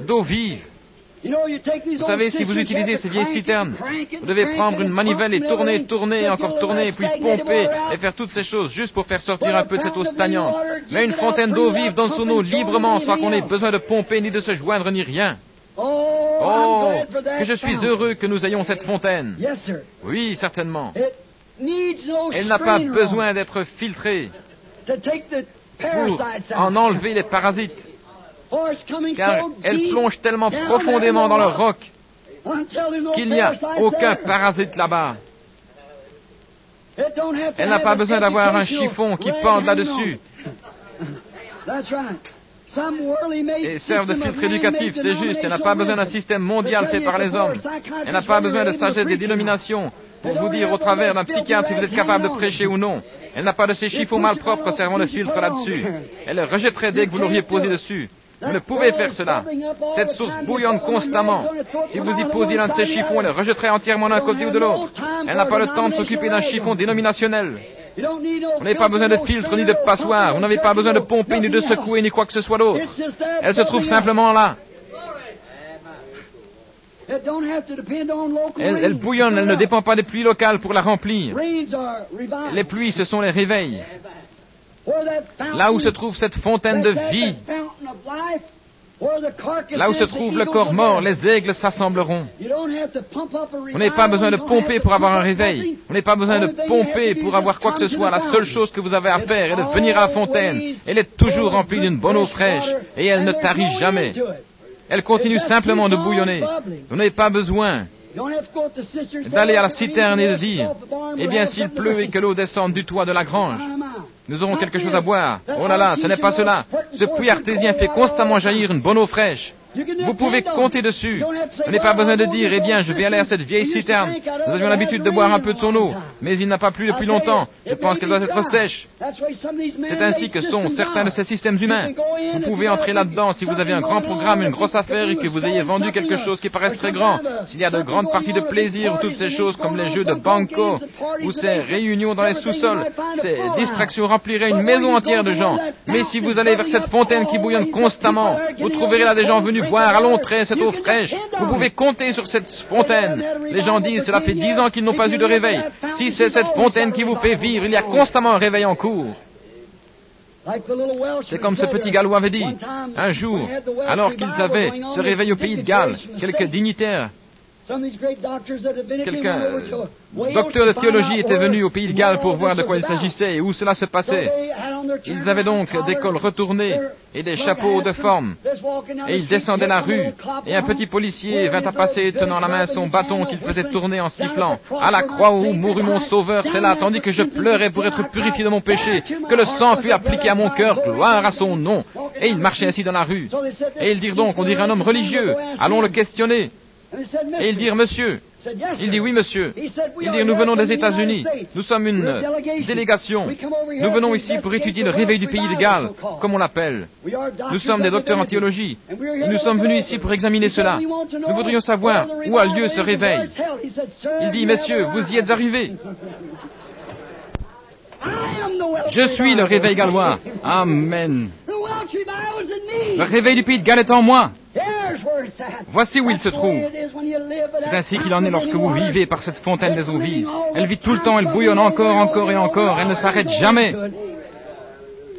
d'eau vive. Vous savez, si vous utilisez ces vieilles citernes, vous devez prendre une manivelle et tourner, tourner, encore tourner, puis pomper et faire toutes ces choses juste pour faire sortir un peu de cette eau stagnante. Mais une fontaine d'eau vive donne son eau librement sans qu'on ait besoin de pomper, ni de se joindre, ni rien. Oh, que je suis heureux que nous ayons cette fontaine. Oui, certainement. Elle n'a pas besoin d'être filtrée pour en enlever les parasites, car elle plonge tellement profondément dans le roc qu'il n'y a aucun parasite là-bas. Elle n'a pas besoin d'avoir un chiffon qui pende là-dessus et serve de filtre éducatif, c'est juste. Elle n'a pas besoin d'un système mondial fait par les hommes. Elle n'a pas besoin de sagesse des dénominations pour vous dire au travers d'un psychiatre si vous êtes capable de prêcher ou non. Elle n'a pas de ces chiffons malpropres servant de filtre là-dessus. Elle le rejetterait dès que vous l'auriez posé dessus. Vous ne pouvez faire cela. Cette source bouillonne constamment. Si vous y posiez l'un de ces chiffons, elle le rejetterait entièrement d'un côté ou de l'autre. Elle n'a pas le temps de s'occuper d'un chiffon dénominationnel. Vous n'avez pas besoin de filtre ni de passoire. Vous n'avez pas besoin de pomper, ni de secouer, ni quoi que ce soit d'autre. Elle se trouve simplement là. Elle bouillonne, elle ne dépend pas des pluies locales pour la remplir. Les pluies, ce sont les réveils. Là où se trouve cette fontaine de vie, là où se trouve le corps mort, les aigles s'assembleront. Vous n'avez pas besoin de pomper pour avoir un réveil. Vous n'avez pas besoin de pomper pour avoir quoi que ce soit. La seule chose que vous avez à faire est de venir à la fontaine. Elle est toujours remplie d'une bonne eau fraîche et elle ne tarit jamais. Elle continue simplement de bouillonner. Vous n'avez pas besoin d'aller à la citerne et de dire, eh bien, s'il pleut et que l'eau descende du toit de la grange, nous aurons quelque chose à boire. Oh là là, ce n'est pas cela. Ce puits artésien fait constamment jaillir une bonne eau fraîche. Vous pouvez compter dessus. Vous n'avez pas besoin de dire, eh bien, je vais aller à cette vieille citerne. Nous avions l'habitude de boire un peu de son eau, mais il n'a pas plu depuis longtemps. Je pense qu'elle doit être sèche. C'est ainsi que sont certains de ces systèmes humains. Vous pouvez entrer là-dedans si vous avez un grand programme, une grosse affaire et que vous ayez vendu quelque chose qui paraisse très grand. S'il y a de grandes parties de plaisir ou toutes ces choses comme les jeux de banco ou ces réunions dans les sous-sols, ces distractions rempliraient une maison entière de gens. Mais si vous allez vers cette fontaine qui bouillonne constamment, vous trouverez là des gens venus boire à longs traits cette eau fraîche. Vous pouvez compter sur cette fontaine. Les gens disent, cela fait 10 ans qu'ils n'ont pas eu de réveil. Si c'est cette fontaine qui vous fait vivre, il y a constamment un réveil en cours. C'est comme ce petit Gallois avait dit. Un jour, alors qu'ils avaient ce réveil au pays de Galles, quelques dignitaires, quelqu'un docteur de théologie était venu au pays de Galles pour voir de quoi il s'agissait et où cela se passait. Ils avaient donc des cols retournés et des chapeaux de forme. Et ils descendaient la rue et un petit policier vint à passer tenant la main son bâton qu'il faisait tourner en sifflant. À la croix où mourut mon sauveur, c'est là, tandis que je pleurais pour être purifié de mon péché, que le sang fut appliqué à mon cœur, gloire à son nom. Et il marchait ainsi dans la rue. Et ils dirent donc, on dirait un homme religieux, allons le questionner. Et ils dirent, monsieur. Il dit, oui, monsieur. Ils dirent, nous venons des États-Unis. Nous sommes une délégation. Nous venons ici pour étudier le réveil du pays de Galles, comme on l'appelle. Nous sommes des docteurs en théologie. Et nous sommes venus ici pour examiner cela. Nous voudrions savoir où a lieu ce réveil. Il dit, messieurs, vous y êtes arrivés. Je suis le réveil gallois. Amen. Le réveil du pays de Galles est en moi. Voici où il se trouve. C'est ainsi qu'il en est lorsque vous vivez par cette fontaine des eaux vives. Elle vit tout le temps, elle bouillonne encore, encore et encore, elle ne s'arrête jamais.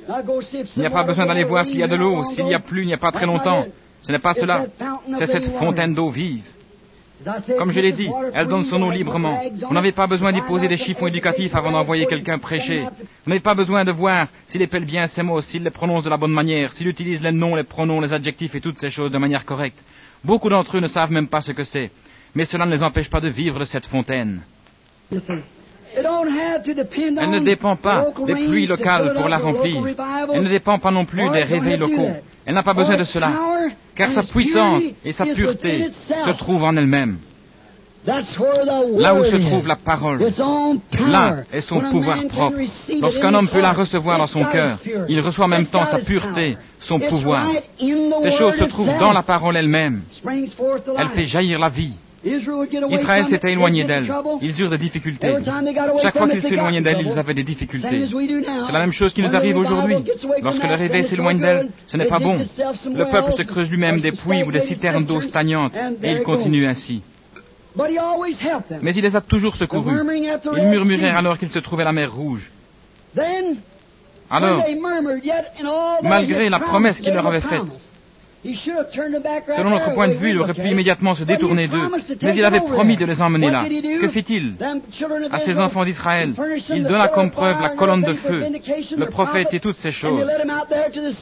Il n'y a pas besoin d'aller voir s'il y a de l'eau, s'il y a plu, il n'y a pas très longtemps. Ce n'est pas cela, c'est cette fontaine d'eau vive. Comme je l'ai dit, elle donne son eau librement. Vous n'avez pas besoin d'y poser des chiffons éducatifs avant d'envoyer quelqu'un prêcher. Vous n'avez pas besoin de voir s'il épelle bien ses mots, s'il les prononce de la bonne manière, s'il utilise les noms, les pronoms, les adjectifs et toutes ces choses de manière correcte. Beaucoup d'entre eux ne savent même pas ce que c'est. Mais cela ne les empêche pas de vivre de cette fontaine. Elle ne dépend pas des pluies locales pour la remplir. Elle ne dépend pas non plus des réveils locaux. Elle n'a pas besoin de cela, car sa puissance et sa pureté se trouvent en elle-même. Là où se trouve la parole, là est son pouvoir propre. Lorsqu'un homme peut la recevoir dans son cœur, il reçoit en même temps sa pureté, son pouvoir. Ces choses se trouvent dans la parole elle-même. Elle fait jaillir la vie. Israël s'était éloigné d'elle. Ils eurent des difficultés. Chaque fois qu'ils s'éloignaient d'elle, ils avaient des difficultés. C'est la même chose qui nous arrive aujourd'hui. Lorsque le réveil s'éloigne d'elle, ce n'est pas bon. Le peuple se creuse lui-même des puits ou des citernes d'eau stagnantes, et il continue ainsi. Mais il les a toujours secourus. Ils murmurèrent alors qu'ils se trouvaient à la mer Rouge. Alors, malgré la promesse qu'il leur avait faite, selon notre point de vue, il aurait pu immédiatement se détourner d'eux, mais il avait promis de les emmener là. Que fit-il à ces enfants d'Israël? Il donna comme preuve la colonne de feu, le prophète et toutes ces choses.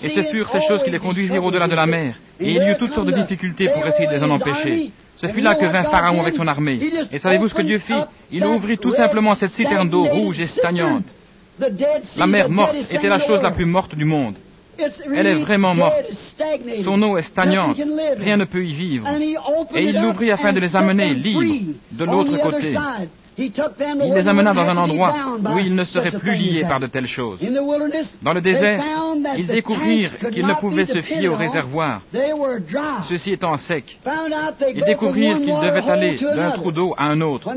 Et ce furent ces choses qui les conduisirent au-delà de la mer. Et il y eut toutes sortes de difficultés pour essayer de les en empêcher. Ce fut là que vint Pharaon avec son armée. Et savez-vous ce que Dieu fit? Il ouvrit tout simplement cette citerne d'eau rouge et stagnante. La mer morte était la chose la plus morte du monde. Elle est vraiment morte. Son eau est stagnante. Rien ne peut y vivre. Et il l'ouvrit afin de les amener libres de l'autre côté. Il les amena dans un endroit où ils ne seraient plus liés par de telles choses. Dans le désert, ils découvrirent qu'ils ne pouvaient se fier au réservoir, ceci étant sec. Ils découvrirent qu'ils devaient aller d'un trou d'eau à un autre.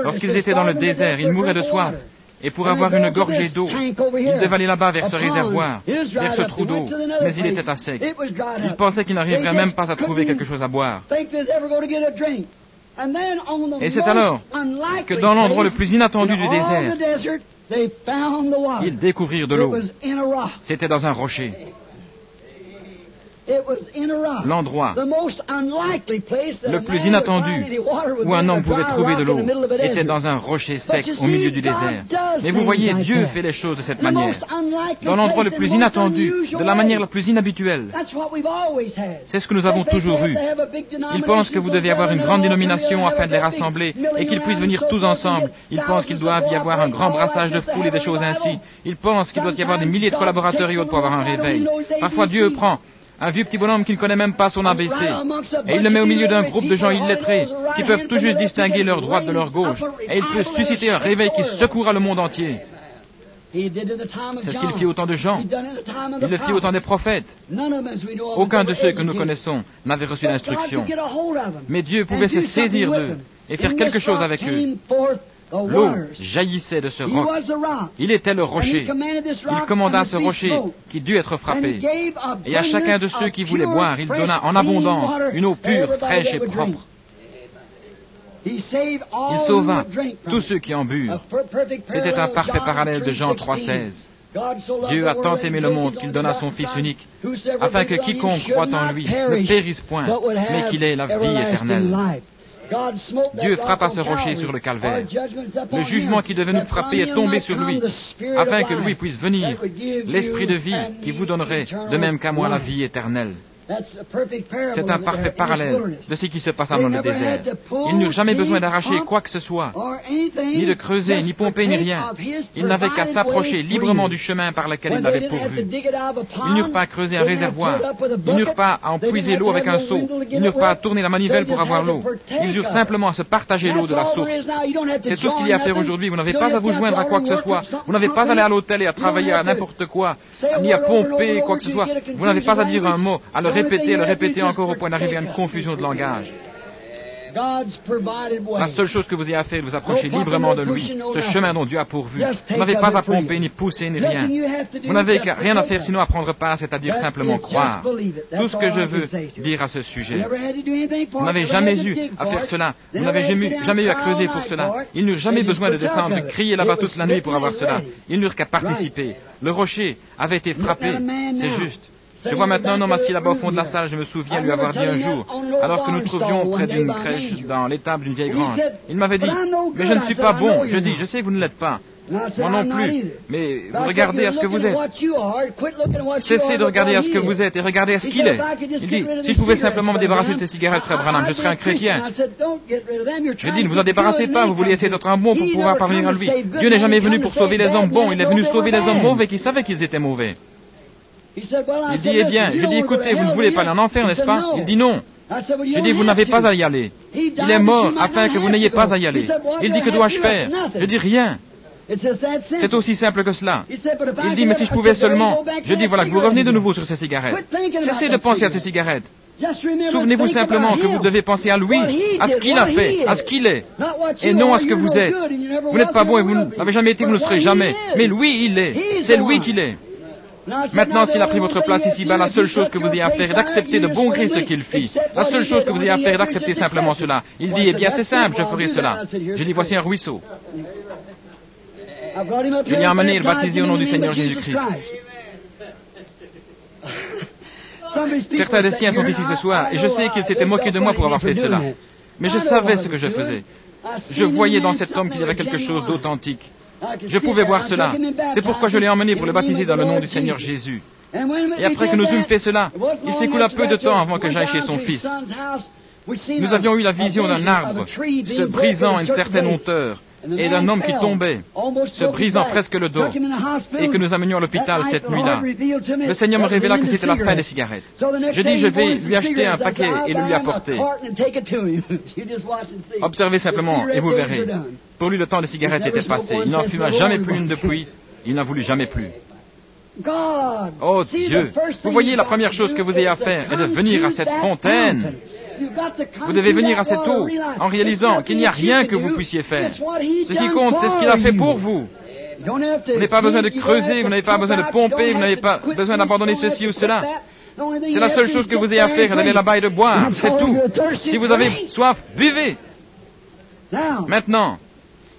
Lorsqu'ils étaient dans le désert, ils mouraient de soif. Et pour avoir une gorgée d'eau, ils devaient aller là-bas vers ce réservoir, vers ce trou d'eau, mais il était à sec. Ils pensaient qu'ils n'arriveraient même pas à trouver quelque chose à boire. Et c'est alors que dans l'endroit le plus inattendu du désert, ils découvrirent de l'eau. C'était dans un rocher. L'endroit le plus inattendu où un homme pouvait trouver de l'eau était dans un rocher sec au milieu du désert. Mais vous voyez, Dieu fait les choses de cette manière. Dans l'endroit le plus inattendu, de la manière la plus inhabituelle. C'est ce que nous avons toujours eu. Ils pensent que vous devez avoir une grande dénomination afin de les rassembler et qu'ils puissent venir tous ensemble. Ils pensent qu'il doit y avoir un grand brassage de foule et des choses ainsi. Ils pensent qu'il doit y avoir des milliers de collaborateurs et autres pour avoir un réveil. Parfois Dieu prend Un vieux petit bonhomme qui ne connaît même pas son ABC. Et il le met au milieu d'un groupe de gens illettrés qui peuvent tout juste distinguer leur droite de leur gauche. Et il peut susciter un réveil qui secouera le monde entier. C'est ce qu'il fit au temps de Jean. Il le fit au temps des prophètes. Aucun de ceux que nous connaissons n'avait reçu d'instruction. Mais Dieu pouvait se saisir d'eux et faire quelque chose avec eux. L'eau jaillissait de ce roc. Il était le rocher. Il commanda à ce rocher qui dut être frappé. Et à chacun de ceux qui voulaient boire, il donna en abondance une eau pure, fraîche et propre. Il sauva tous ceux qui en burent. C'était un parfait parallèle de Jean 3,16. Dieu a tant aimé le monde qu'il donna son Fils unique, afin que quiconque croit en lui ne périsse point, mais qu'il ait la vie éternelle. Dieu frappa ce rocher sur le calvaire. Le jugement qui devait nous frapper est tombé sur lui, afin que lui puisse venir, l'esprit de vie qui vous donnerait, de même qu'à moi, la vie éternelle. C'est un parfait parallèle de ce qui se passa dans le désert. Ils n'eurent jamais besoin d'arracher quoi que ce soit, ni de creuser, ni pomper, ni rien. Ils n'avaient qu'à s'approcher librement du chemin par lequel ils l'avaient pourvu. Ils n'eurent pas à creuser un réservoir. Ils n'eurent pas à en puiser l'eau avec un seau. Ils n'eurent pas à tourner la manivelle pour avoir l'eau. Ils eurent simplement à se partager l'eau de la source. C'est tout ce qu'il y a à faire aujourd'hui. Vous n'avez pas à vous joindre à quoi que ce soit. Vous n'avez pas à aller à l'hôtel et à travailler à n'importe quoi, ni à pomper quoi que ce soit. Vous n'avez pas à dire un mot, à le répéter encore au point d'arriver à une confusion de langage. La seule chose que vous ayez à faire est de vous approcher librement de lui, ce chemin dont Dieu a pourvu. Vous n'avez pas à pomper, ni pousser, ni rien. Vous n'avez rien à faire sinon à prendre part, c'est-à-dire simplement croire. Tout ce que je veux dire à ce sujet. Vous n'avez jamais eu à faire cela. Vous n'avez jamais eu à creuser pour cela. Ils n'eurent jamais besoin de descendre, de crier là-bas toute la nuit pour avoir cela. Ils n'eurent qu'à participer. Le rocher avait été frappé, c'est juste. Je vois maintenant un homme assis là-bas au fond de la salle, je me souviens lui avoir dit un jour, alors que nous trouvions près d'une crèche dans l'étable d'une vieille grange. Il m'avait dit, mais je ne suis pas bon. Je dis, je sais que vous ne l'êtes pas. Moi non plus. Mais vous regardez à ce que vous êtes. Cessez de regarder à ce que vous êtes et regardez à ce qu'il est. Il dit, si je pouvais simplement me débarrasser de ces cigarettes, frère Branham, je serais un chrétien. Je dis, ne vous en débarrassez pas, vous vouliez essayer d'être un bon pour pouvoir parvenir à lui. Dieu n'est jamais venu pour sauver les hommes bons, il est venu sauver les hommes mauvais qui savaient qu'ils étaient mauvais. Il dit, eh bien, je dis, écoutez, vous ne voulez pas aller en enfer, n'est-ce pas? Il dit non. Je dis, vous n'avez pas à y aller. Il est mort afin que vous n'ayez pas à y aller. Il dit, que dois-je faire? Je dis, rien. C'est aussi simple que cela. Il dit, mais si je pouvais seulement... Je dis, voilà, que vous revenez de nouveau sur ces cigarettes. Cessez de penser à ces cigarettes. Souvenez-vous simplement que vous devez penser à lui, à ce qu'il a fait, à ce qu'il est, et non à ce que vous êtes. Vous n'êtes pas bon et vous n'avez jamais été, vous ne le serez jamais. Mais lui, il est. C'est lui qu'il est. Maintenant, s'il a pris votre place ici-bas, la seule chose que vous ayez à faire est d'accepter de bon gré ce qu'il fit. La seule chose que vous ayez à faire est d'accepter simplement cela. Il dit, eh bien, c'est simple, je ferai cela. Je dis, voici un ruisseau. Je l'ai amené et le baptisé au nom du Seigneur Jésus-Christ. Certains des siens sont ici ce soir, et je sais qu'ils s'étaient moqués de moi pour avoir fait cela. Mais je savais ce que je faisais. Je voyais dans cet homme qu'il y avait quelque chose d'authentique. Je pouvais voir cela. C'est pourquoi je l'ai emmené pour le baptiser dans le nom du Seigneur Jésus. Et après que nous eûmes fait cela, il s'écoula peu de temps avant que j'aille chez son fils. Nous avions eu la vision d'un arbre se brisant à une certaine hauteur et d'un homme qui tombait, se brisant presque le dos, et que nous amenions à l'hôpital cette nuit-là. Le Seigneur me révéla que c'était la fin des cigarettes. Je dis, je vais lui acheter un paquet et le lui apporter. Observez simplement et vous verrez. Pour lui, le temps des cigarettes était passé. Il n'en fuma jamais plus une depuis. Il n'en voulut jamais plus. Oh Dieu! Vous voyez, la première chose que vous ayez à faire est de venir à cette fontaine. Vous devez venir à cette eau en réalisant qu'il n'y a rien que vous puissiez faire. Ce qui compte, c'est ce qu'il a fait pour vous. Vous n'avez pas besoin de creuser, vous n'avez pas besoin de pomper, vous n'avez pas besoin d'abandonner ceci ou cela. C'est la seule chose que vous ayez à faire, d'aller là-bas et de boire, c'est tout. Si vous avez soif, buvez. Maintenant,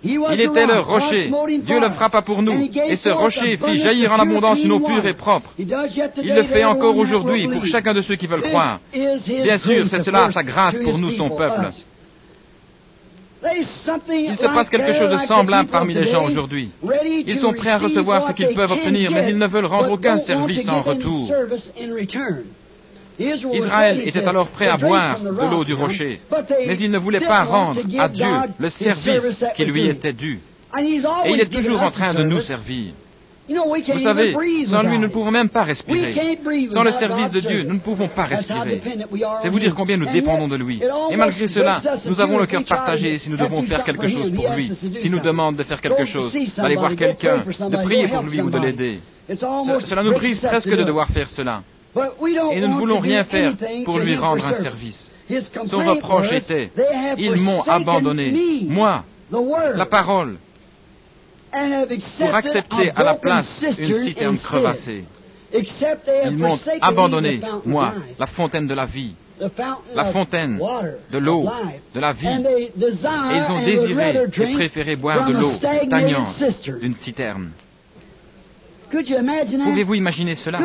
il était le rocher. Dieu le frappa pour nous. Et ce rocher fit jaillir en abondance une eau pure et propre. Il le fait encore aujourd'hui pour chacun de ceux qui veulent croire. Bien sûr, c'est cela sa grâce pour nous, son peuple. Il se passe quelque chose de semblable parmi les gens aujourd'hui. Ils sont prêts à recevoir ce qu'ils peuvent obtenir, mais ils ne veulent rendre aucun service en retour. Israël était alors prêt à boire de l'eau du rocher, mais il ne voulait pas rendre à Dieu le service qui lui était dû. Et il est toujours en train de nous servir. Vous savez, sans lui, nous ne pouvons même pas respirer. Sans le service de Dieu, nous ne pouvons pas respirer. C'est vous dire combien nous dépendons de lui. Et malgré cela, nous avons le cœur partagé si nous devons faire quelque chose pour lui. S'il nous demande de faire quelque chose, d'aller voir quelqu'un, de prier pour lui ou de l'aider. Cela nous brise presque de devoir faire cela. Et nous ne voulons rien faire pour lui rendre un service. Son reproche était, ils m'ont abandonné, moi, la parole, pour accepter à la place une citerne crevassée. Ils m'ont abandonné, moi, la fontaine de la vie, la fontaine de l'eau, de la vie. Et ils ont désiré et préféré boire de l'eau stagnante d'une citerne. Pouvez-vous imaginer cela?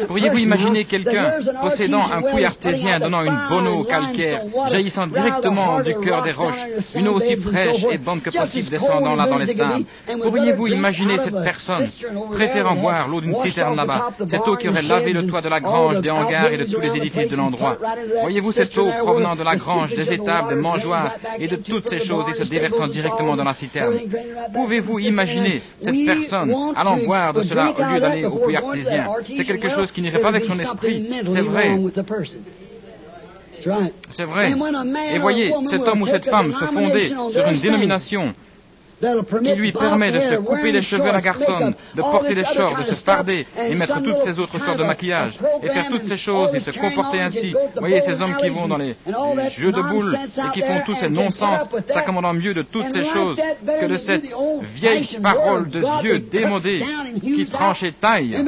Pourriez-vous imaginer quelqu'un possédant un puits artésien donnant une bonne eau calcaire, jaillissant directement du cœur des roches, une eau aussi fraîche et bonne que possible descendant là dans les sables? Pourriez-vous imaginer cette personne préférant boire l'eau d'une citerne là-bas, cette eau qui aurait lavé le toit de la grange, des hangars et de tous les édifices de l'endroit? Voyez-vous cette eau provenant de la grange, des étables, des mangeoires et de toutes ces choses et se déversant directement dans la citerne? Pouvez-vous imaginer cette personne allant boire de cela au lieu d'aller au puits artésien? C'est quelque chose qui n'irait pas avec son esprit. C'est vrai. C'est vrai. Et voyez, cet homme ou cette femme se fonder sur une dénomination qui lui permet de se couper les cheveux à la garçonne, de porter des shorts, de se farder et mettre toutes ces autres sortes de maquillage et faire toutes ces choses et se comporter ainsi. Voyez ces hommes qui vont dans les jeux de boules et qui font tous ces non-sens, s'accommodant mieux de toutes ces choses que de cette vieille parole de Dieu démodée qui tranche et taille,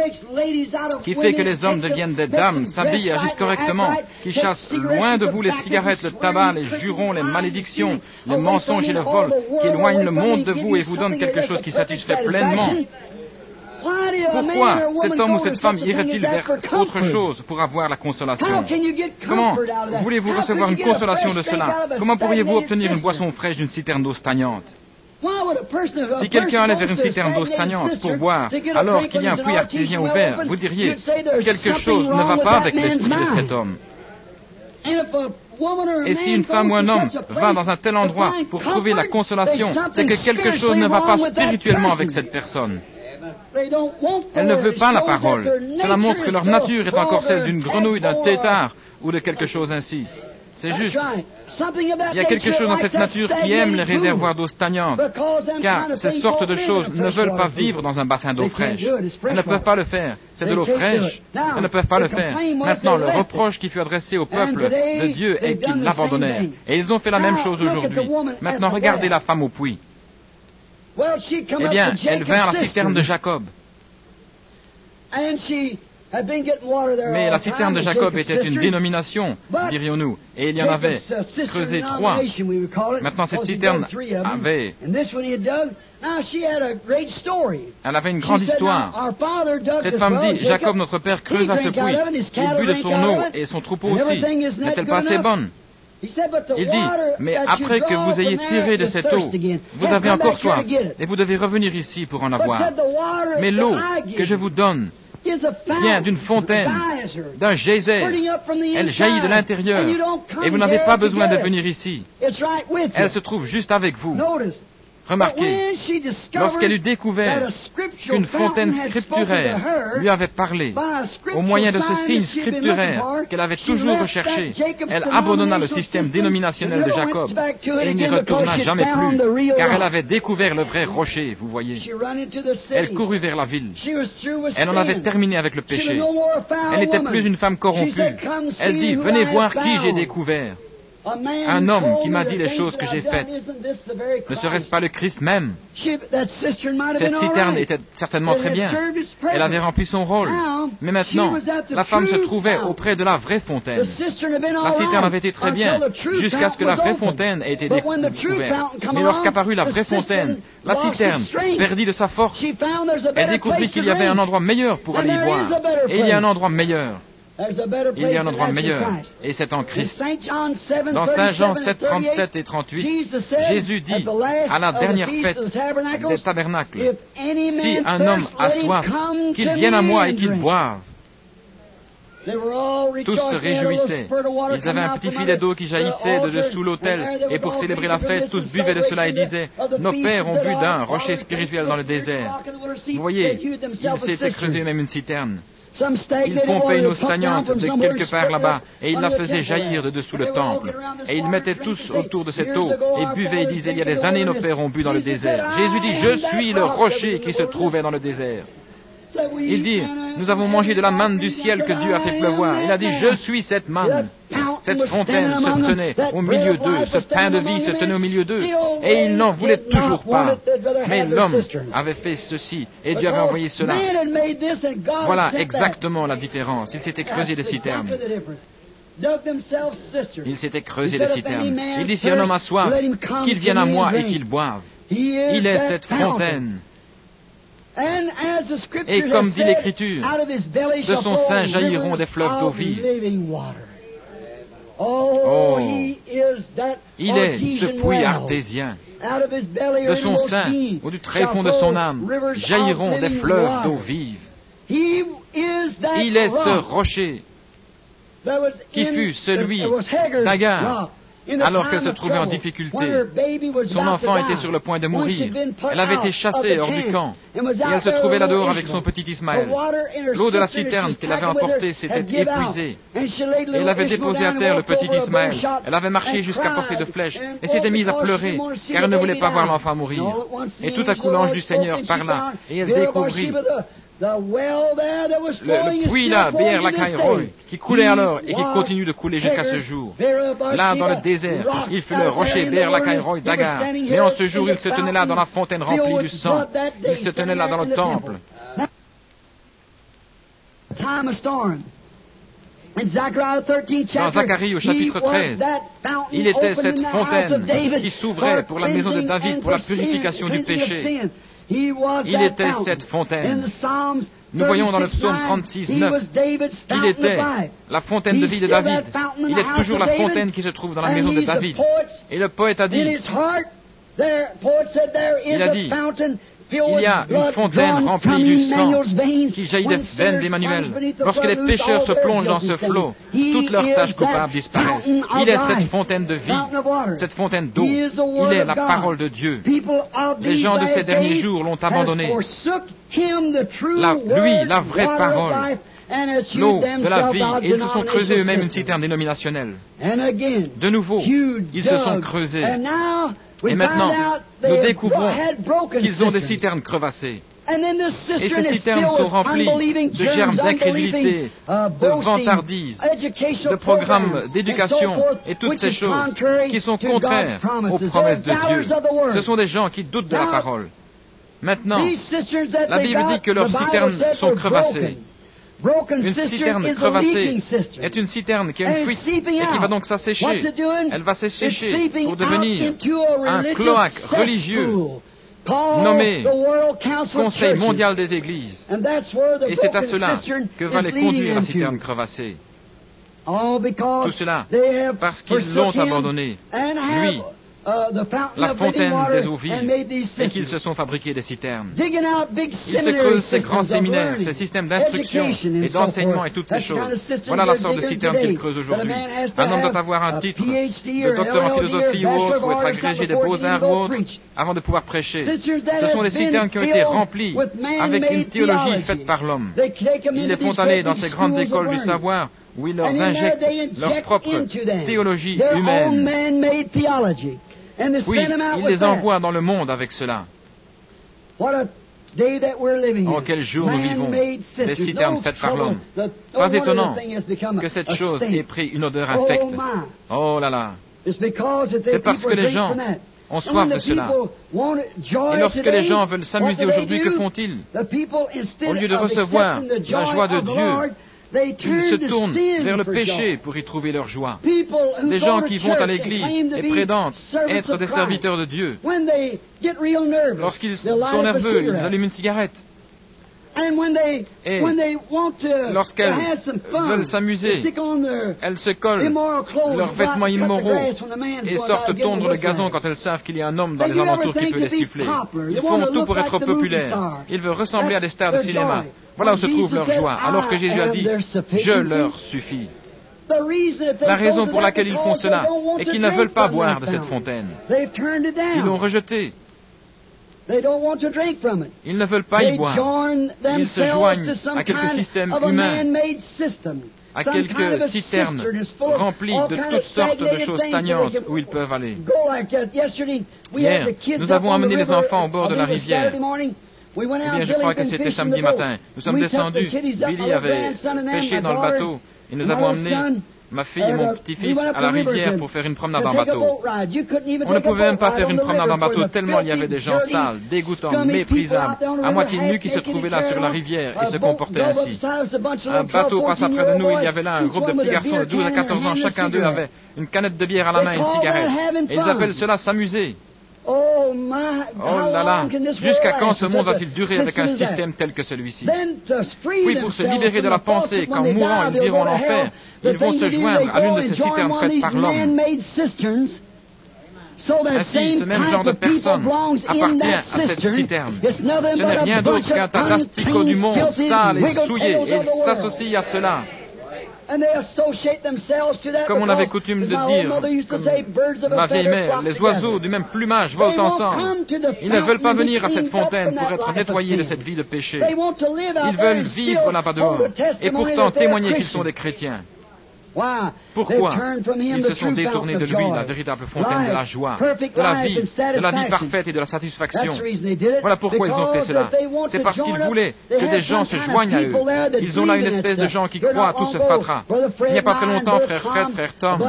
qui fait que les hommes deviennent des dames, s'habillent et agissent correctement, qui chassent loin de vous les cigarettes, le tabac, les jurons, les malédictions, les mensonges et le vol, qui éloignent le monde de vous et vous donne quelque chose qui satisfait pleinement. Pourquoi cet homme ou cette femme irait-il vers autre chose pour avoir la consolation? Comment voulez-vous recevoir une consolation de cela? Comment pourriez-vous obtenir une boisson fraîche d'une citerne d'eau stagnante? Si quelqu'un allait vers une citerne d'eau stagnante pour boire, alors qu'il y a un puits artésien ouvert, vous diriez, quelque chose ne va pas avec l'esprit de cet homme. Et si une femme ou un homme va dans un tel endroit pour trouver la consolation, c'est que quelque chose ne va pas spirituellement avec cette personne. Elle ne veut pas la parole. Cela montre que leur nature est encore celle d'une grenouille, d'un tétard ou de quelque chose ainsi. C'est juste. Il y a quelque chose dans cette nature qui aime les réservoirs d'eau stagnante, car ces sortes de choses ne veulent pas vivre dans un bassin d'eau fraîche. Elles ne peuvent pas le faire. C'est de l'eau fraîche. Elles ne peuvent pas le faire. Maintenant, le reproche qui fut adressé au peuple de Dieu est qu'ils l'abandonnèrent. Et ils ont fait la même chose aujourd'hui. Maintenant, regardez la femme au puits. Eh bien, elle vint à la citerne de Jacob. Mais la citerne de Jacob était une dénomination, dirions-nous, et il y en avait creusé 3. Maintenant, cette citerne avait... Elle avait une grande histoire. Cette femme dit, Jacob, notre père, creusa ce puits. Il but de son eau et son troupeau aussi. N'est-elle pas assez bonne? Il dit, mais après que vous ayez tiré de cette eau, vous avez encore soif, et vous devez revenir ici pour en avoir. Mais l'eau que je vous donne vient d'une fontaine, d'un geyser. Elle jaillit de l'intérieur, et vous n'avez pas besoin de venir ici. Elle se trouve juste avec vous. Remarquez, lorsqu'elle eut découvert qu'une fontaine scripturaire lui avait parlé, au moyen de ce signe scripturaire qu'elle avait toujours recherché, elle abandonna le système dénominationnel de Jacob et n'y retourna jamais plus, car elle avait découvert le vrai rocher, vous voyez. Elle courut vers la ville. Elle en avait terminé avec le péché. Elle n'était plus une femme corrompue. Elle dit, venez voir qui j'ai découvert. Un homme qui m'a dit les choses que j'ai faites. Ne serait-ce pas le Christ même? Cette citerne était certainement très bien. Elle avait rempli son rôle. Mais maintenant, la femme se trouvait auprès de la vraie fontaine. La citerne avait été très bien, jusqu'à ce que la vraie fontaine ait été découverte. Mais lorsqu'apparut la vraie fontaine, la citerne perdit de sa force. Elle découvrit qu'il y avait un endroit meilleur pour aller y boire. Et il y a un endroit meilleur. Il y a un endroit meilleur, et c'est en Christ. Dans Saint Jean 7, 37 et 38, Jésus dit, à la dernière fête des tabernacles, « Si un homme a soif, qu'il vienne à moi et qu'il boive. » Tous se réjouissaient. Ils avaient un petit filet d'eau qui jaillissait de dessous l'autel, et pour célébrer la fête, tous buvaient de cela et disaient, « Nos pères ont bu d'un rocher spirituel dans le désert. » Vous voyez, ils s'étaient creusés même une citerne. Ils pompaient une eau stagnante de quelque part là-bas, et ils la faisaient jaillir de dessous le temple. Et ils mettaient tous autour de cette eau, et buvaient et disaient, « Il y a des années, nos pères ont bu dans le désert. » Jésus dit, « Je suis le rocher qui se trouvait dans le désert. » Il dit, nous avons mangé de la manne du ciel que Dieu a fait pleuvoir. Il a dit, je suis cette manne. Cette fontaine se tenait au milieu d'eux, ce pain de vie se tenait au milieu d'eux, et ils n'en voulaient toujours pas. Mais l'homme avait fait ceci, et Dieu avait envoyé cela. Voilà exactement la différence. Il s'était creusé des citernes. Il s'était creusé des citernes. Il dit, si un homme a soif, qu'il vienne à moi et qu'il boive. Il est cette fontaine. Et comme dit l'Écriture, de son sein jailliront des fleuves d'eau vive. Oh, il est ce puits artésien. De son sein, ou du tréfonds de son âme, jailliront des fleuves d'eau vive. Il est ce rocher qui fut celui d'Agar. Alors qu'elle se trouvait en difficulté, son enfant était sur le point de mourir. Elle avait été chassée hors du camp, et elle se trouvait là dehors avec son petit Ismaël. L'eau de la citerne qu'elle avait emportée s'était épuisée, et elle avait déposé à terre le petit Ismaël. Elle avait marché jusqu'à portée de flèche, et s'était mise à pleurer, car elle ne voulait pas voir l'enfant mourir. Et tout à coup, l'ange du Seigneur parla, et elle découvrit le puits là, Be'er Lakai Roy, qui coulait alors et qui continue de couler jusqu'à ce jour. Là, dans le désert, il fut le rocher Be'er Lakai Roy d'Agar. Mais en ce jour, il se tenait là dans la fontaine remplie du sang. Il se tenait là dans le temple. Dans Zacharie au chapitre 13, il était cette fontaine qui s'ouvrait pour la maison de David pour la purification du péché. Il était cette fontaine. Nous voyons dans le psaume 36, 9, il était la fontaine de vie de David. Il est toujours la fontaine qui se trouve dans la maison de David. Et le poète a dit, il y a une fontaine remplie du sang qui jaillit des veines d'Emmanuel. Lorsque les pécheurs se plongent dans ce flot, toutes leurs tâches coupables disparaissent. Il est cette fontaine de vie, cette fontaine d'eau. Il est la parole de Dieu. Les gens de ces derniers jours l'ont abandonné. Lui, la vraie parole, l'eau de la vie, et ils se sont creusés eux-mêmes une citerne dénominationnelle. De nouveau, ils se sont creusés. Et maintenant, nous découvrons qu'ils ont des citernes crevassées. Et ces citernes sont remplies de germes d'incrédulité, de vantardises, de programmes d'éducation et toutes ces choses qui sont contraires aux promesses de Dieu. Ce sont des gens qui doutent de la parole. Maintenant, la Bible dit que leurs citernes sont crevassées. Une citerne crevassée est une citerne qui a une fuite et qui va donc s'assécher. Elle va s'assécher pour devenir un cloaque religieux nommé Conseil mondial des Églises. Et c'est à cela que va les conduire la citerne crevassée. Tout cela parce qu'ils l'ont abandonné, lui, la fontaine des eaux vives, et qu'ils se sont fabriqués des citernes. Ils se creusent ces grands séminaires, ces systèmes d'instruction et d'enseignement et toutes ces choses. Voilà la sorte de citerne qu'ils creusent aujourd'hui. Un homme doit avoir un titre de docteur en philosophie ou autre, ou être agrégé des beaux-arts ou autre, avant de pouvoir prêcher. Ce sont des citernes qui ont été remplies avec une théologie faite par l'homme. Ils les font aller dans ces grandes écoles du savoir, où ils leur injectent leur propre théologie humaine. Oui, il les envoie dans le monde avec cela. En quel jour nous vivons, des citernes faites par l'homme. Pas étonnant que cette chose ait pris une odeur infecte. Oh là là. C'est parce que les gens ont soif de cela. Et lorsque les gens veulent s'amuser aujourd'hui, que font-ils? Au lieu de recevoir la joie de Dieu, ils se tournent vers le péché pour y trouver leur joie. Les gens qui vont à l'église et prétendent être des serviteurs de Dieu, lorsqu'ils sont nerveux, ils allument une cigarette. Et lorsqu'elles veulent s'amuser, elles se collent leurs vêtements immoraux et sortent tondre le gazon quand elles savent qu'il y a un homme dans les alentours qui peut les siffler. Ils font tout pour être populaires. Ils veulent ressembler à des stars de cinéma. Voilà où se trouve leur joie, alors que Jésus a dit « Je leur suffis ». La raison pour laquelle ils font cela est qu'ils ne veulent pas boire de cette fontaine. Ils l'ont rejetée. Ils ne veulent pas y boire. Ils se joignent à quelques systèmes humains, à quelques citernes remplies de toutes sortes de choses stagnantes où ils peuvent aller. Hier, nous avons amené les enfants au bord de la rivière. Eh bien, je crois que c'était samedi matin. Nous sommes descendus. Billy avait pêché dans le bateau et nous avons amené ma fille et mon petit-fils à la rivière pour faire une promenade en bateau. On ne pouvait même pas faire une promenade en bateau tellement il y avait des gens sales, dégoûtants, méprisables, à moitié nus qui se trouvaient là sur la rivière et se comportaient ainsi. Un bateau passa près de nous, il y avait là un groupe de petits garçons de 12 à 14 ans, chacun d'eux avait une canette de bière à la main et une cigarette. Et ils appellent cela s'amuser. Oh là là, jusqu'à quand ce monde va-t-il durer avec un système tel que celui-ci? Puis pour se libérer de la pensée qu'en mourant ils iront en enfer, ils vont se joindre à l'une de ces citernes faites par l'homme. Ainsi, ce même genre de personne appartient à cette citerne. Ce n'est rien d'autre qu'un tas d'asticots du monde, sale et souillé, et ils s'associent à cela. Comme on avait coutume de dire, comme ma vieille mère, les oiseaux du même plumage volent ensemble. Ils ne veulent pas venir à cette fontaine pour être nettoyés de cette vie de péché. Ils veulent vivre là-bas dehors et pourtant témoigner qu'ils sont des chrétiens. Pourquoi ils se sont détournés de lui, la véritable fontaine de la joie, de la vie parfaite et de la satisfaction? Voilà pourquoi ils ont fait cela. C'est parce qu'ils voulaient que des gens se joignent à eux. Ils ont là une espèce de gens qui croient à tout ce fatras. Il n'y a pas très longtemps, frère Fred, frère Tom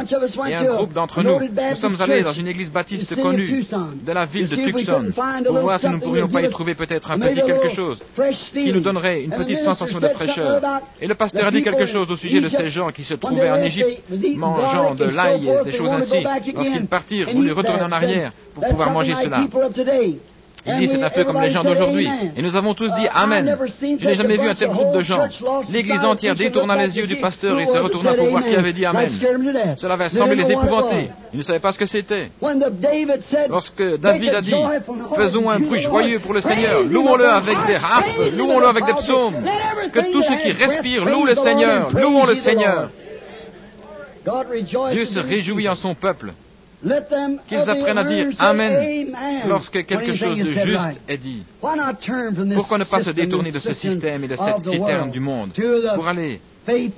et un groupe d'entre nous, nous sommes allés dans une église baptiste connue de la ville de Tucson pour voir si nous ne pourrions pas y trouver peut-être un petit quelque chose qui nous donnerait une petite sensation de fraîcheur. Et le pasteur a dit quelque chose au sujet de ces gens qui se trouvaient en Égypte, mangeant de l'ail et des choses ainsi. Lorsqu'ils partirent, voulaient retourner en arrière pour pouvoir manger cela. Il dit, c'est un peu comme les gens d'aujourd'hui. Et nous avons tous dit Amen. Je n'ai jamais vu un tel groupe de gens. L'église entière détourna les yeux du pasteur et se retourna pour voir qui avait dit Amen. Cela avait semblé les épouvanter. Ils ne savaient pas ce que c'était. Lorsque David a dit, faisons un bruit joyeux pour le Seigneur, louons-le avec des harpes, louons-le avec des psaumes, que tous ceux qui respirent louent le Seigneur, louons le Seigneur. Dieu se réjouit en son peuple. Qu'ils apprennent à dire Amen lorsque quelque chose de juste est dit. Pourquoi ne pas se détourner de ce système et de cette citerne du monde pour aller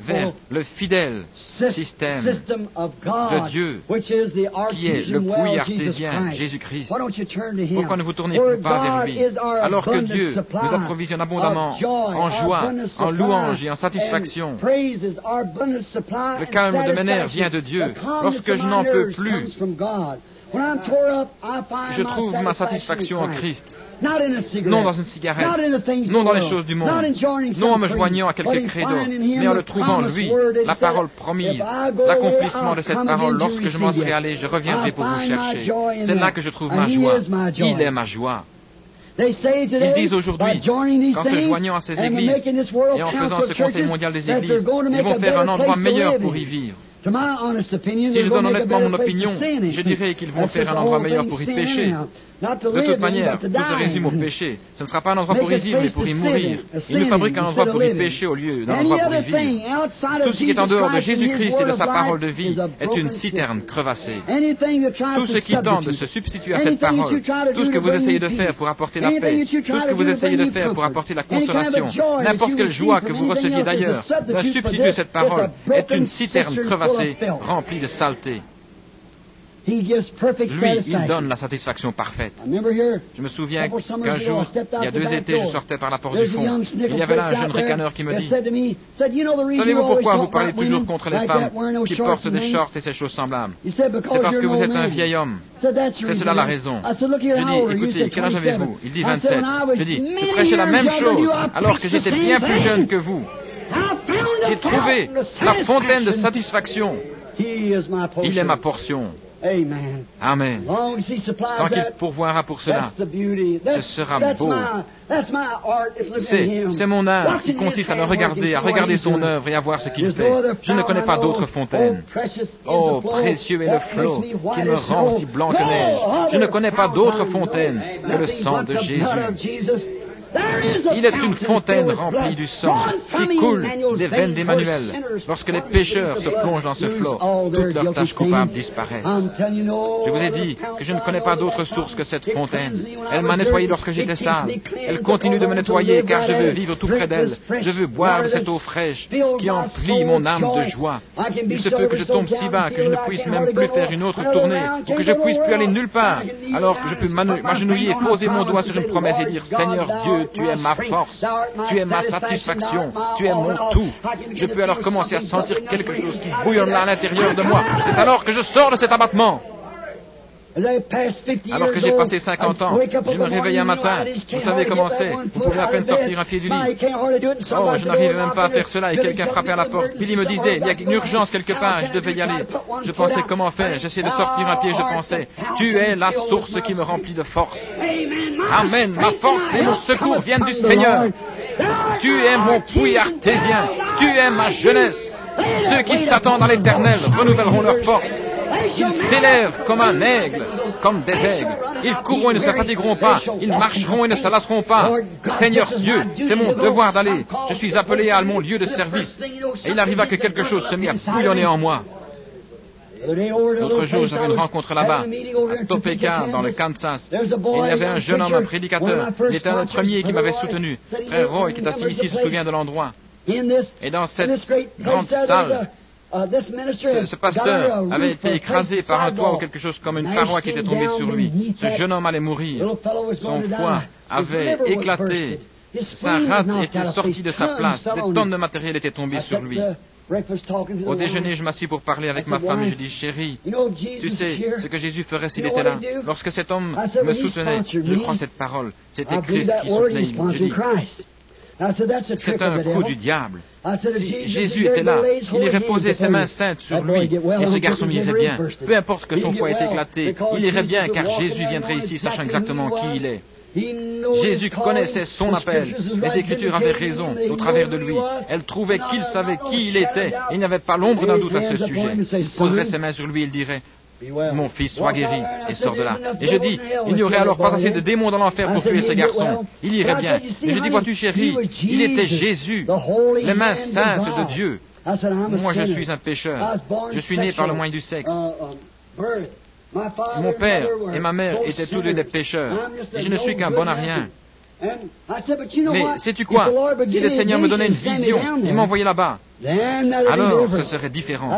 vers le fidèle système de Dieu qui est le puits artésien, Jésus-Christ. Pourquoi ne vous tournez pas vers lui alors que Dieu nous approvisionne abondamment en joie, en louange et en satisfaction? Le calme de mes nerfs vient de Dieu. Lorsque je n'en peux plus, je trouve ma satisfaction en Christ. Non dans une cigarette, non dans les choses du monde, non en me joignant à quelques credos, mais en le trouvant, lui, la parole promise, l'accomplissement de cette parole. Lorsque je m'en serai allé, je reviendrai pour vous chercher. C'est là que je trouve ma joie. Il est ma joie. Ils disent aujourd'hui qu'en se joignant à ces églises et en faisant ce conseil mondial des églises, ils vont faire un endroit meilleur pour y vivre. Si je donne honnêtement mon opinion, je dirais qu'ils vont faire un endroit meilleur pour y pécher. De toute manière, tout se résume au péché. Ce ne sera pas un endroit pour y vivre, mais pour y mourir. Ils nous fabriquent un endroit pour y pécher au lieu d'un endroit pour y vivre. Tout ce qui est en dehors de Jésus-Christ et de sa parole de vie est une citerne crevassée. Tout ce qui tente de se substituer à cette parole, tout ce que vous essayez de faire pour apporter la paix, tout ce que vous essayez de faire pour apporter la consolation, n'importe quelle joie que vous receviez d'ailleurs, de substituer cette parole est une citerne crevassée remplie de saleté. Lui, il donne la satisfaction parfaite. Je me souviens qu'un jour, il y a 2 étés, je sortais par la porte du fond. Il y avait là un jeune ricaneur qui me dit, savez-vous pourquoi vous parlez toujours contre les femmes qui portent des shorts et ces choses semblables? C'est parce que vous êtes un vieil homme. C'est cela la raison. Je dis, écoutez, quel âge avez-vous? Il dit 27. Je dis, je prêchais la même chose alors que j'étais bien plus jeune que vous. J'ai trouvé la fontaine de satisfaction. Il est ma portion. Amen. Tant qu'il pourvoira pour cela, ce sera beau. C'est mon art qui consiste à le regarder, à regarder son œuvre et à voir ce qu'il fait. Je ne connais pas d'autre fontaine. Oh, précieux est le flot qui me rend aussi blanc que neige. Je ne connais pas d'autre fontaine que le sang de Jésus. Il est une fontaine remplie du sang qui coule des veines d'Emmanuel. Lorsque les pécheurs se plongent dans ce flot, toutes leurs tâches coupables disparaissent. Je vous ai dit que je ne connais pas d'autre source que cette fontaine. Elle m'a nettoyé lorsque j'étais sale. Elle continue de me nettoyer car je veux vivre tout près d'elle. Je veux boire de cette eau fraîche qui emplit mon âme de joie. Il se peut que je tombe si bas que je ne puisse même plus faire une autre tournée ou que je puisse plus aller nulle part. Alors que je peux m'agenouiller, poser mon doigt sur une promesse et dire: Seigneur Dieu, tu es ma force, tu es ma satisfaction, tu es mon tout. Je peux alors commencer à sentir quelque chose qui bouillonne là à l'intérieur de moi. C'est alors que je sors de cet abattement. Alors que j'ai passé 50 ans, je me réveille un matin, vous savez comment c'est, vous pouvez à peine sortir un pied du lit. Oh, je n'arrivais même pas à faire cela et quelqu'un frappait à la porte. Billy me disait, il y a une urgence quelque part, je devais y aller. Je pensais comment faire, j'essayais de sortir un pied, je pensais, tu es la source qui me remplit de force. Amen, ma force et mon secours viennent du Seigneur. Tu es mon puits artésien, tu es ma jeunesse. Ceux qui s'attendent à l'Éternel renouvelleront leur force. Ils s'élèvent comme un aigle, comme des aigles. Ils courront et ne se fatigueront pas. Ils marcheront et ne se lasseront pas. Seigneur Dieu, c'est mon devoir d'aller. Je suis appelé à mon lieu de service. Et il arriva que quelque chose se mit à bouillonner en moi. L'autre jour, j'avais une rencontre là-bas, à Topeka, dans le Kansas. Et il y avait un jeune homme, un prédicateur. Il était un des premiers qui m'avait soutenu. Frère Roy, qui est assis ici, se souvient de l'endroit. Et dans cette grande salle, ce pasteur avait été écrasé par un toit ou quelque chose comme une paroi qui était tombée sur lui. Ce jeune homme allait mourir. Son foie avait éclaté. Sa rate était sortie de sa place. Des tonnes de matériel étaient tombées sur lui. Au déjeuner, je m'assis pour parler avec ma femme et je dis: Chérie, tu sais ce que Jésus ferait s'il était là. Lorsque cet homme me soutenait, je crois cette parole. C'était Christ qui soutenait. Je dis: c'est un coup du diable. Si Jésus était là, il irait poser ses mains saintes sur lui et ce garçon irait bien. Peu importe que son foie ait éclaté, il irait bien car Jésus viendrait ici sachant exactement qui il est. Jésus connaissait son appel. Les Écritures avaient raison au travers de lui. Elles trouvaient qu'il savait qui il était et il n'y avait pas l'ombre d'un doute à ce sujet. Il poserait ses mains sur lui et il dirait: mon fils, sois guéri, et sors de là. Et je dis, il n'y aurait alors pas assez de démons dans l'enfer pour tuer ce garçon. Il irait bien. Et je dis, vois-tu, chérie, il était Jésus, les mains saintes de Dieu. Moi, je suis un pécheur. Je suis né par le moyen du sexe. Mon père et ma mère étaient tous deux des pécheurs. Et je ne suis qu'un bon à rien. Mais sais-tu quoi? Si le Seigneur me donnait une vision et m'envoyait là-bas, alors ce serait différent.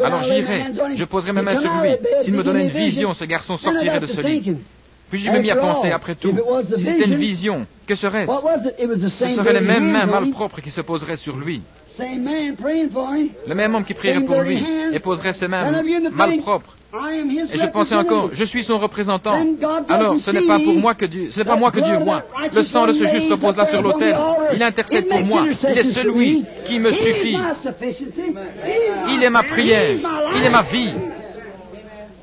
Alors j'irais, je poserais mes mains sur lui. S'il me donnait une vision, ce garçon sortirait de ce lit. Puis je me mis à penser, après tout, si c'était une vision, que serait-ce? Ce seraient les mêmes mains malpropres qui se poseraient sur lui. Le même homme qui prierait pour lui et poserait ses mains malpropres. Et je pensais encore, je suis son représentant. Alors, ce n'est pas pour moi que Dieu, ce n'est pas moi que Dieu voit. Le sang de ce juste repose là sur l'autel. Il intercède pour moi. Il est celui qui me suffit. Il est ma prière. Il est ma vie.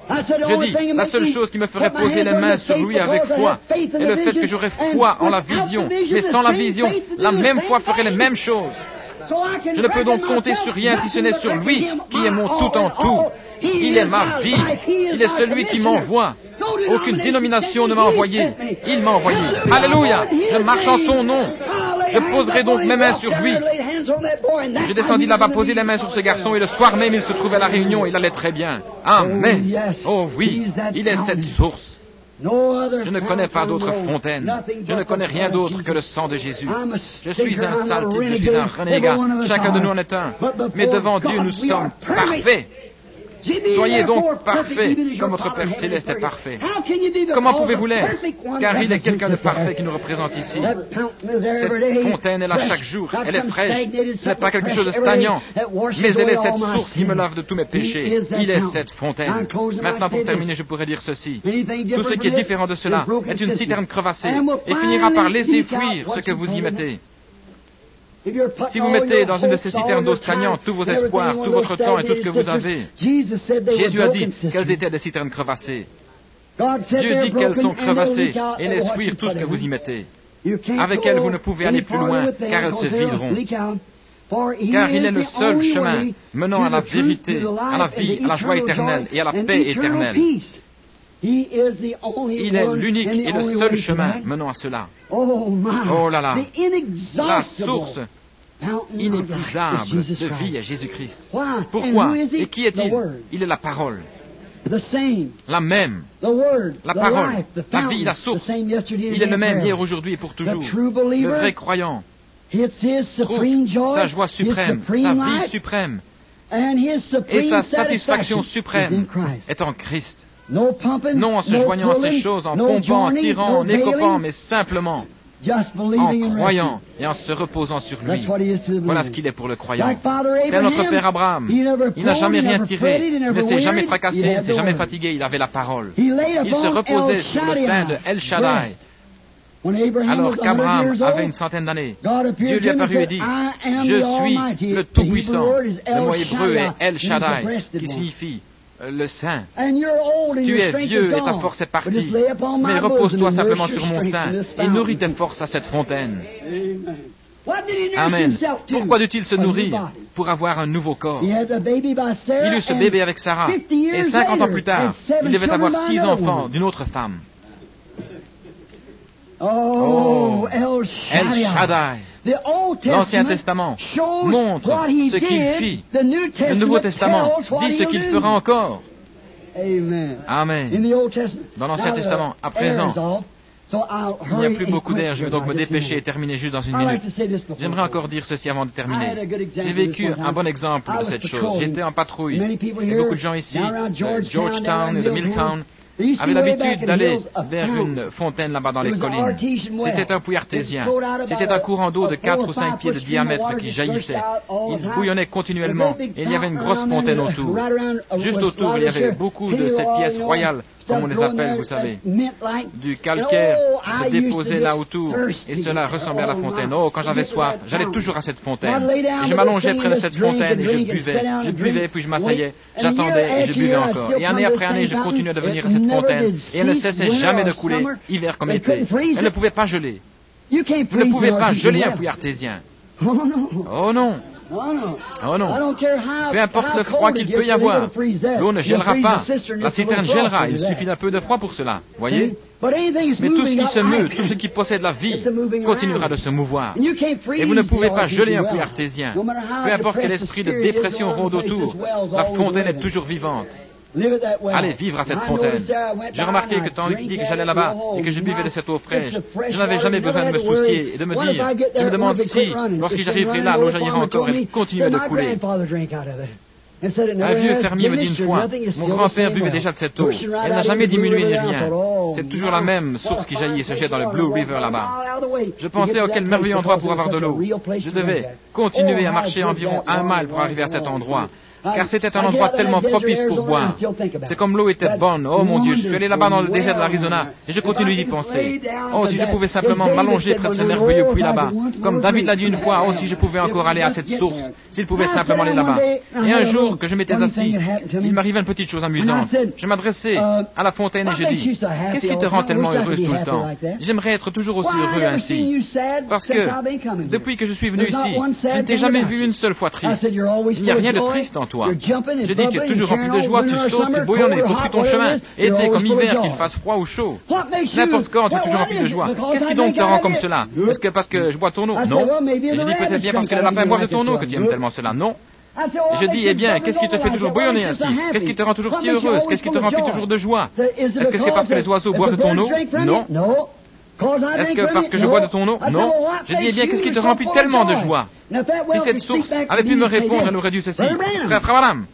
Je dis, la seule chose qui me ferait poser les mains sur lui avec foi est le fait que j'aurais foi en la vision. Mais sans la vision, la même foi ferait les mêmes choses. Je ne peux donc compter sur rien si ce n'est sur lui qui est mon tout en tout. Il est ma vie. Il est celui qui m'envoie. Aucune dénomination ne m'a envoyé. Il m'a envoyé. Alléluia. Je marche en son nom. Je poserai donc mes mains sur lui. Je descendis là-bas poser les mains sur ce garçon et le soir même il se trouvait à la réunion. Il allait très bien. Amen. Oh oui, il est cette source. Je ne connais pas d'autre fontaine. Je ne connais rien d'autre que le sang de Jésus. Je suis un sale type, je suis un renégat. Chacun de nous en est un. Mais devant Dieu, nous sommes parfaits. Soyez donc parfaits, comme votre Père Céleste est parfait. Comment pouvez-vous l'être? Car il est quelqu'un de parfait qui nous représente ici. Cette fontaine est là chaque jour. Elle est fraîche. Ce n'est pas quelque chose de stagnant. Mais elle est cette source qui me lave de tous mes péchés. Il est cette fontaine. Maintenant, pour terminer, je pourrais dire ceci. Tout ce qui est différent de cela est une citerne crevassée et finira par laisser fuir ce que vous y mettez. Si vous mettez dans une de ces citernes d'eau stagnante tous vos espoirs, tout votre temps et tout ce que vous avez, Jésus a dit qu'elles étaient des citernes crevassées. Dieu dit qu'elles sont crevassées et laisse fuir tout ce que vous y mettez. Avec elles, vous ne pouvez aller plus loin, car elles se videront. Car il est le seul chemin menant à la vérité, à la vie, à la joie éternelle et à la paix éternelle. Il est l'unique et le seul chemin menant à cela. Oh là là, la source inépuisable de vie est Jésus-Christ. Pourquoi? Et qui est-il? Il est la parole. La même. La parole, la vie, la source. Il est le même hier, aujourd'hui et pour toujours. Le vrai croyant trouve sa joie suprême, sa vie suprême et sa satisfaction suprême est en Christ. Non en se joignant à ces choses, en pompant, en tirant, en écopant, mais simplement en croyant et en se reposant sur lui. Voilà ce qu'il est pour le croyant. Tel notre Père Abraham, il n'a jamais rien tiré, il ne s'est jamais fracassé, il ne s'est jamais fatigué, il avait la parole. Il se reposait sur le sein de El Shaddai. Alors qu'Abraham avait une centaine d'années, Dieu lui apparut et dit, « Je suis le Tout-Puissant ». Le mot hébreu est El Shaddai, qui signifie le sein. Tu es vieux et ta force est partie, mais repose-toi simplement sur mon sein et nourris tes forces à cette fontaine. Amen. Pourquoi dut-il se nourrir? Pour avoir un nouveau corps. Il eut ce bébé avec Sarah, et 50 ans plus tard, il devait avoir 6 enfants d'une autre femme. Oh, El Shaddai. L'Ancien Testament montre ce qu'il fit. Le Nouveau Testament dit ce qu'il fera encore. Amen. Dans l'Ancien Testament, à présent, il n'y a plus beaucoup d'air. Je vais donc me dépêcher et terminer juste dans une minute. J'aimerais encore dire ceci avant de terminer. J'ai vécu un bon exemple de cette chose. J'étais en patrouille. Il y a beaucoup de gens ici, de Georgetown et de Milltown, avaient l'habitude d'aller vers une fontaine là-bas dans les collines. C'était un puits artésien. C'était un courant d'eau de 4 ou 5 pieds de diamètre qui jaillissait. Il bouillonnait continuellement et il y avait une grosse fontaine autour. Juste autour, il y avait beaucoup de ces pièces royales, comme on les appelle, vous savez. Du calcaire se déposait là autour et cela ressemblait à la fontaine. Oh, quand j'avais soif, j'allais toujours à cette fontaine. Et je m'allongeais près de cette fontaine et je buvais. Je buvais, puis je m'asseyais, j'attendais et je buvais encore. Et année après année, je continuais de venir à cette fontaine et elle ne cessait jamais de couler, hiver comme été. Elle ne pouvait pas geler. Vous ne pouvez pas geler un puits artésien. Oh non. Oh non. Peu importe le froid qu'il peut y avoir, l'eau ne gèlera pas. La citerne gèlera. Il suffit d'un peu de froid pour cela. Voyez? Mais tout ce qui se meut, tout ce qui possède la vie, continuera de se mouvoir. Et vous ne pouvez pas geler un puits artésien. Peu importe quel esprit de dépression rôde autour, la fontaine est toujours vivante. Allez vivre à cette fontaine. J'ai remarqué que tandis que j'allais là-bas et que je buvais de cette eau fraîche, je n'avais jamais besoin de me soucier et de me dire, je me demande si, lorsque j'arriverai là, l'eau jaillira encore et continuera de couler. Un vieux fermier me dit une fois, mon grand-père buvait déjà de cette eau. Elle n'a jamais diminué ni rien. C'est toujours la même source qui jaillit et se jette dans le Blue River là-bas. Je pensais, oh quel merveilleux endroit pour avoir de l'eau. Je devais continuer à marcher environ 1 mile pour arriver à cet endroit. Car c'était un endroit tellement propice pour boire. C'est comme l'eau était bonne. Oh mon Dieu, je suis allé là-bas dans le désert de l'Arizona et je continue d'y penser. Oh, si je pouvais simplement m'allonger près de ce merveilleux puits là-bas. Comme David l'a dit une fois, oh, si je pouvais encore aller à cette source, s'il pouvait simplement aller là-bas. Et un jour que je m'étais assis, il m'arrivait une petite chose amusante. Je m'adressais à la fontaine et je dis, qu'est-ce qui te rend tellement heureuse tout le temps? J'aimerais être toujours aussi heureux ainsi. Parce que, depuis que je suis venu ici, je ne t'ai jamais vu une seule fois triste. Il n'y a rien de triste en toi. Je dis, tu es toujours rempli de joie, tu sautes, tu bouillonnes et poursuis ton chemin. Été comme hiver, qu'il fasse froid ou chaud. N'importe quand, tu es toujours rempli de joie. Qu'est-ce qui donc te rend comme cela? Est-ce que parce que je bois ton eau? Non. Et je dis, peut-être bien parce que les lapins boivent de ton eau que tu aimes tellement cela. Non. Et je dis, eh bien, qu'est-ce qui te fait toujours bouillonner ainsi? Qu'est-ce qui te rend toujours si heureuse? Qu'est-ce qui te remplit toujours de joie? Est-ce que c'est parce que les oiseaux boivent de ton eau? Non. Est-ce que parce que je bois de ton eau? Non. Je dis, eh bien, qu'est-ce qui te remplit tellement de joie? Si cette source avait pu me répondre, elle aurait dû ceci. Frère Branham,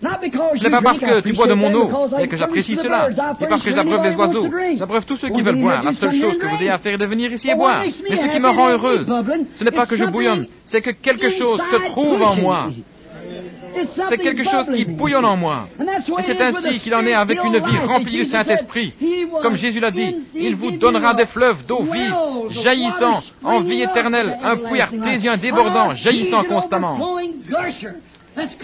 ce n'est pas parce que tu bois de mon eau, mais que j'apprécie cela, et parce que j'abreuve les oiseaux. J'abreuve tous ceux qui veulent boire. La seule chose que vous ayez à faire est de venir ici et boire. Mais ce qui me rend heureuse, ce n'est pas que je bouillonne, c'est que quelque chose se trouve en moi. C'est quelque chose qui bouillonne en moi. Et c'est ainsi qu'il en est avec une vie remplie du Saint-Esprit. Comme Jésus l'a dit, il vous donnera des fleuves d'eau vive, jaillissant en vie éternelle, un puits artésien débordant, jaillissant constamment.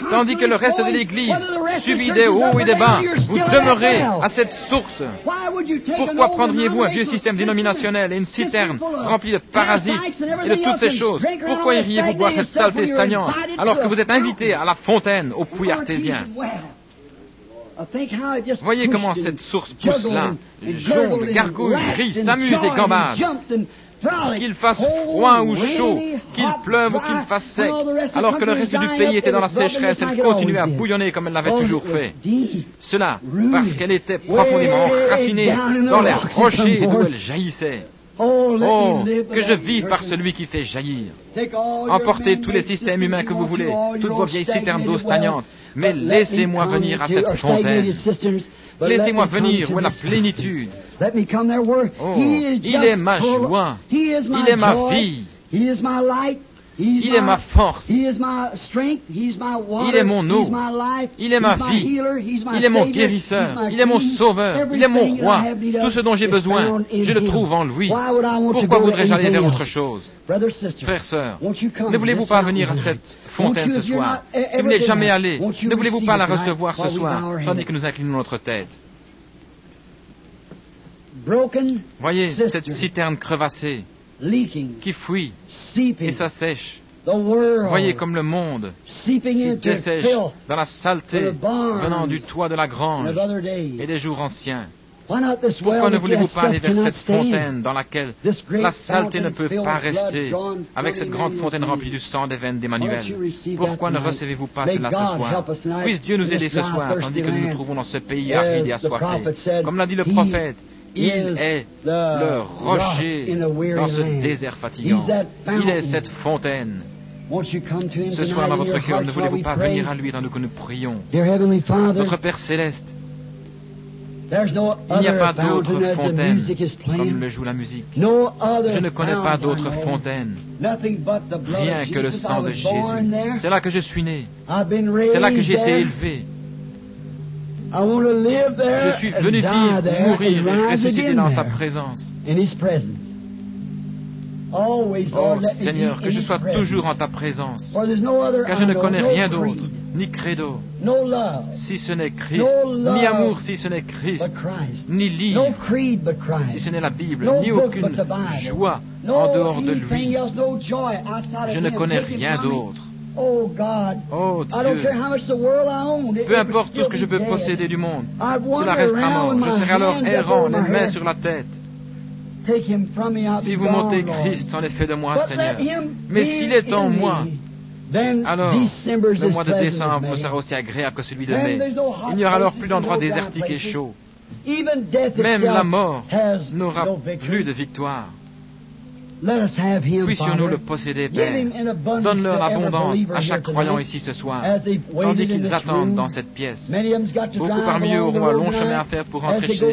Tandis que le reste de l'Église subit des hauts et des bas, vous demeurez à cette source. Pourquoi prendriez-vous un vieux système dénominationnel et une citerne remplie de parasites et de toutes ces choses? Pourquoi iriez-vous boire cette saleté stagnante alors que vous êtes invité à la fontaine, au puits artésien? Voyez comment cette source pousse là, jongle, gargouille, rit, s'amuse et gambade. Qu'il fasse froid ou chaud, qu'il pleuve ou qu'il fasse sec, alors que le reste du pays était dans la sécheresse, elle continuait à bouillonner comme elle l'avait toujours fait. Cela parce qu'elle était profondément enracinée dans les rochers d'où elle jaillissait. Oh, que je vive par celui qui fait jaillir. Emportez tous les systèmes humains que vous voulez, toutes vos vieilles citernes d'eau stagnante, mais laissez-moi venir à cette fontaine. Laissez-moi venir où est la plénitude. Oh, il est ma joie, il est ma vie, il est ma force, il est mon eau, il est ma vie, il est mon guérisseur, il est mon sauveur, il est mon roi. Tout ce dont j'ai besoin, je le trouve en lui. Pourquoi voudrais-je aller vers autre chose? Frères, sœurs, ne voulez-vous pas venir à cette fontaine ce soir? Si vous n'êtes jamais allé, ne voulez-vous pas la recevoir ce soir, tandis que nous inclinons notre tête? Voyez cette citerne crevassée qui fuit et s'assèche. Voyez comme le monde s'y dessèche dans la saleté venant du toit de la grange et des jours anciens. Pourquoi ne voulez-vous pas aller vers cette fontaine dans laquelle la saleté ne peut pas rester, avec cette grande fontaine remplie du sang des veines d'Emmanuel? Pourquoi ne recevez-vous pas cela ce soir? Puisse Dieu nous aider ce soir, tandis que nous nous trouvons dans ce pays aride et assoiffé. Comme l'a dit le prophète, il est le rocher dans ce désert fatigant. Il est cette fontaine. Ce soir, dans votre cœur, ne voulez-vous pas venir à lui tandis que nous prions? Notre Père Céleste, il n'y a pas d'autre fontaine comme le joue la musique. Je ne connais pas d'autre fontaine, rien que le sang de Jésus. C'est là que je suis né. C'est là que j'ai été élevé. Je suis venu vivre, mourir et ressusciter dans sa présence. Oh Seigneur, que je sois toujours en ta présence, car je ne connais rien d'autre, ni credo, si ce n'est Christ, ni amour si ce n'est Christ, ni livre, si ce n'est la Bible, ni aucune joie en dehors de lui. Je ne connais rien d'autre. Oh Dieu, peu importe tout ce que je peux posséder du monde, cela restera mort. Je serai alors errant, les mains sur la tête. Si vous m'ôtez Christ, en effet de moi, Seigneur. Mais s'il est en moi, alors le mois de décembre me sera aussi agréable que celui de mai. Il n'y aura alors plus d'endroits désertiques et chauds. Même la mort n'aura plus de victoire. Puissions-nous le posséder, Père. Donne-leur l'abondance à chaque croyant ici ce soir, tandis qu'ils attendent dans cette pièce. Beaucoup parmi eux auront un long chemin à faire pour rentrer chez eux.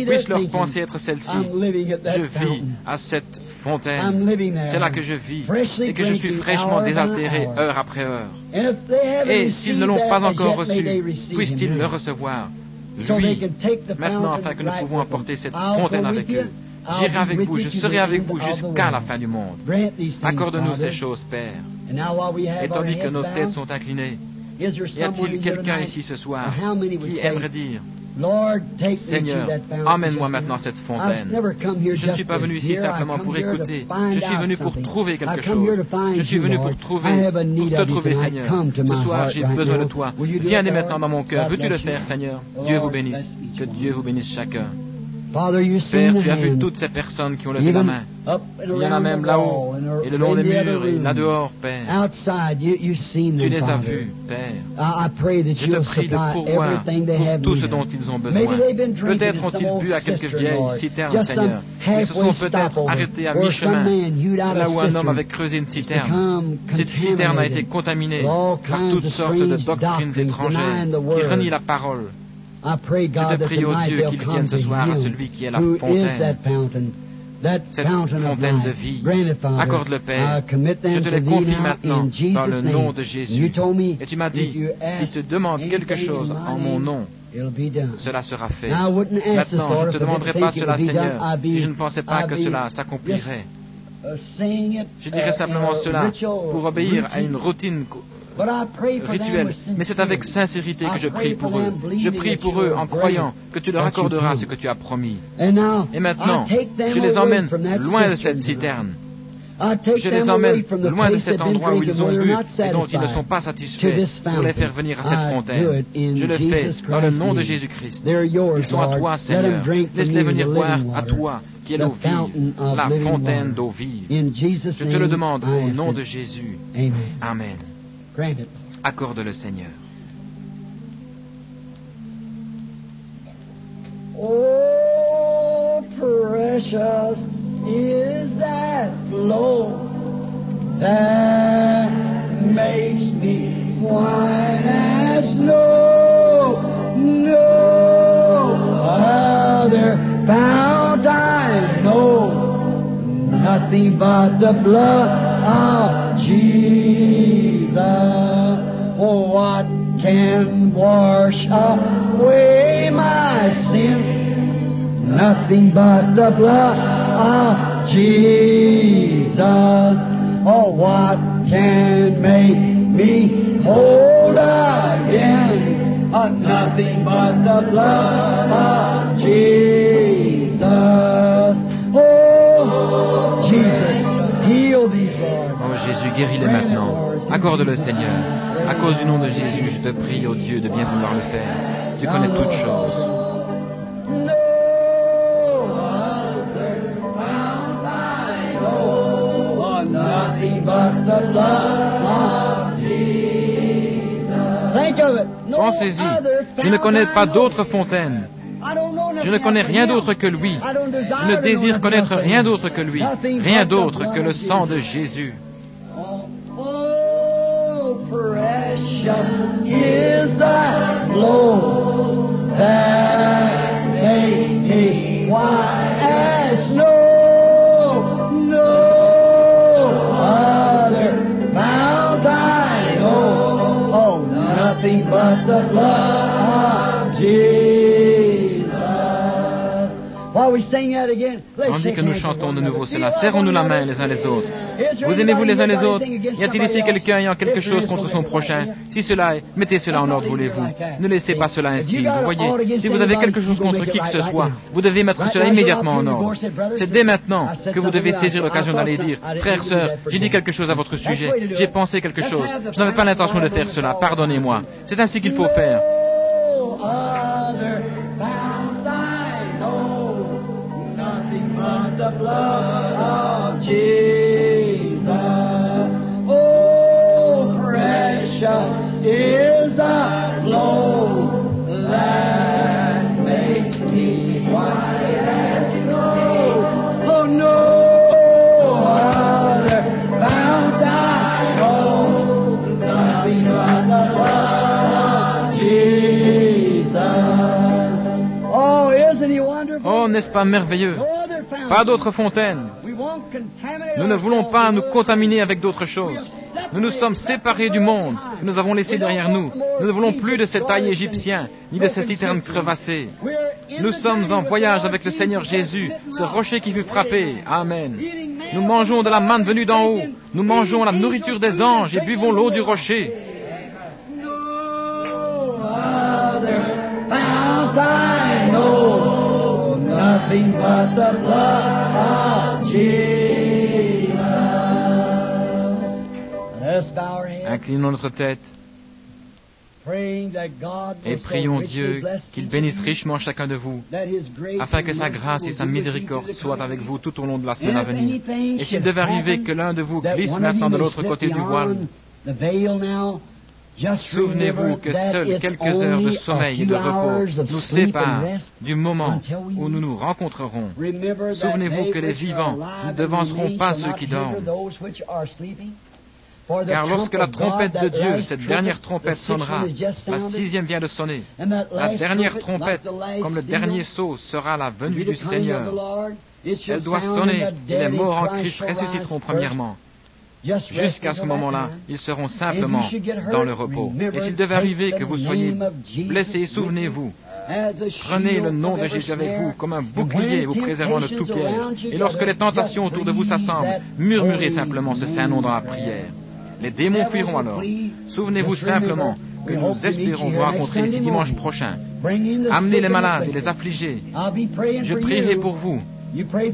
Puisse leur pensée être celle-ci. Je vis à cette fontaine. C'est là que je vis et que je suis fraîchement désaltéré heure après heure. Et s'ils ne l'ont pas encore reçu, puissent-ils le recevoir, lui, maintenant, afin que nous pouvons apporter cette fontaine avec eux. J'irai avec vous, je serai avec vous jusqu'à la fin du monde. Accorde-nous ces choses, Père. Et tandis que nos têtes sont inclinées, y a-t-il quelqu'un ici ce soir qui aimerait dire, Seigneur, emmène-moi maintenant cette fontaine. Je ne suis pas venu ici simplement pour écouter. Je suis venu pour trouver quelque chose. Je suis venu pour te trouver, Seigneur. Ce soir, j'ai besoin de toi. Viens dès maintenant dans mon cœur. Veux-tu le faire, Seigneur? Dieu vous bénisse. Que Dieu vous bénisse chacun. Père, tu as vu toutes ces personnes qui ont levé la main. Il y en a même là-haut, et le long des murs, et là-dehors, Père. Tu les as vus, Père. Je te prie de pourvoir pour tout ce dont ils ont besoin. Peut-être ont-ils bu à quelques vieilles citernes, Seigneur. Ils se sont peut-être arrêtés à mi-chemin, là où un homme avait creusé une citerne. Cette citerne a été contaminée par toutes sortes de doctrines étrangères qui renient la parole. Je te prie, ô Dieu, qu'il vienne ce soir à celui qui est la fontaine. cette fontaine de vie. Accorde-le, Père. Je te les confie maintenant dans le nom de Jésus. Et tu m'as dit, si tu demandes quelque chose en mon nom, cela sera fait. Maintenant, je ne te demanderai pas cela, Seigneur, si je ne pensais pas que cela s'accomplirait. Je dirais simplement cela pour obéir à une routine rituelle. Mais c'est avec sincérité que je prie pour eux. Je prie pour eux en croyant que tu leur accorderas ce que tu as promis. Et maintenant, je les emmène loin de cette citerne. Je les emmène loin de cet endroit où ils ont bu et dont ils ne sont pas satisfaits pour les faire venir à cette fontaine. Je le fais dans le nom de Jésus-Christ. Ils sont à toi, Seigneur. Laisse-les venir boire à toi, qui est l'eau vive, la fontaine d'eau vive. Je te le demande au nom de Jésus. Amen. Accorde-le, Seigneur. Oh, precious is that flow that makes me white as snow. No other fount I know, nothing but the blood of Jesus. Oh, what can wash away my sin? Nothing but the blood of Jesus. Oh, what can make me whole again? Nothing but the blood of Jesus. Oh, Jesus, heal these, Lord. Oh, Jésus, guéris-les maintenant. Accorde-le, Seigneur. À cause du nom de Jésus, je te prie, ô Dieu, de bien vouloir le faire. Tu connais toutes choses. Pensez-y, je ne connais pas d'autre fontaine. Je ne connais rien d'autre que lui. Je ne désire connaître rien d'autre que lui. Rien d'autre que le sang de Jésus. Is the flow that makes me white as snow? No other fount I know. Oh, nothing but the blood of Jesus. While we sing that again, tandis que nous chantons de nouveau cela, serrons-nous la main les uns les autres. Vous aimez-vous les uns les autres? Y a-t-il ici quelqu'un ayant quelque chose contre son prochain? Si cela est, mettez cela en ordre, voulez-vous. Ne laissez pas cela ainsi. Vous voyez, si vous avez quelque chose contre qui que ce soit, vous devez mettre cela immédiatement en ordre. C'est dès maintenant que vous devez saisir l'occasion d'aller dire, frères, sœurs, j'ai dit quelque chose à votre sujet, j'ai pensé quelque chose, je n'avais pas l'intention de faire cela, pardonnez-moi. C'est ainsi qu'il faut faire. The blood of Jesus. Oh, precious is the flow that makes me white as snow. Oh, no other fount I know, nothing but the blood of Jesus. Oh, isn't he wonderful? Oh, n'est-ce pas merveilleux? Pas d'autre fontaine. Nous ne voulons pas nous contaminer avec d'autres choses. Nous nous sommes séparés du monde que nous avons laissé derrière nous. Nous ne voulons plus de cet ail égyptien, ni de ces citernes crevassées. Nous sommes en voyage avec le Seigneur Jésus, ce rocher qui fut frappé. Amen. Nous mangeons de la manne venue d'en haut. Nous mangeons la nourriture des anges et buvons l'eau du rocher. Nothing but the blood of Jesus. Let's bow our heads. Inclinons notre tête et prions Dieu qu'il bénisse richement chacun de vous, afin que sa grâce et sa miséricorde soient avec vous tout au long de la semaine à venir. Et s'il devait arriver que l'un de vous glisse maintenant de l'autre côté du voile, souvenez-vous que seules quelques heures de sommeil et de repos nous séparent du moment où nous nous rencontrerons. Souvenez-vous que les vivants ne devanceront pas ceux qui dorment. Car lorsque la trompette de Dieu, cette dernière trompette sonnera, la 6e vient de sonner, la dernière trompette, comme le dernier sceau, sera la venue du Seigneur. Elle doit sonner et les morts en Christ ressusciteront premièrement. Jusqu'à ce moment-là, ils seront simplement dans le repos. Et s'il devait arriver que vous soyez blessés, souvenez-vous, prenez le nom de Jésus avec vous comme un bouclier vous préservant de tout piège. Et lorsque les tentations autour de vous s'assemblent, murmurez simplement ce saint nom dans la prière. Les démons fuiront alors. Souvenez-vous simplement que nous espérons vous rencontrer ici dimanche prochain. Amenez les malades et les affligés. Je prierai pour vous.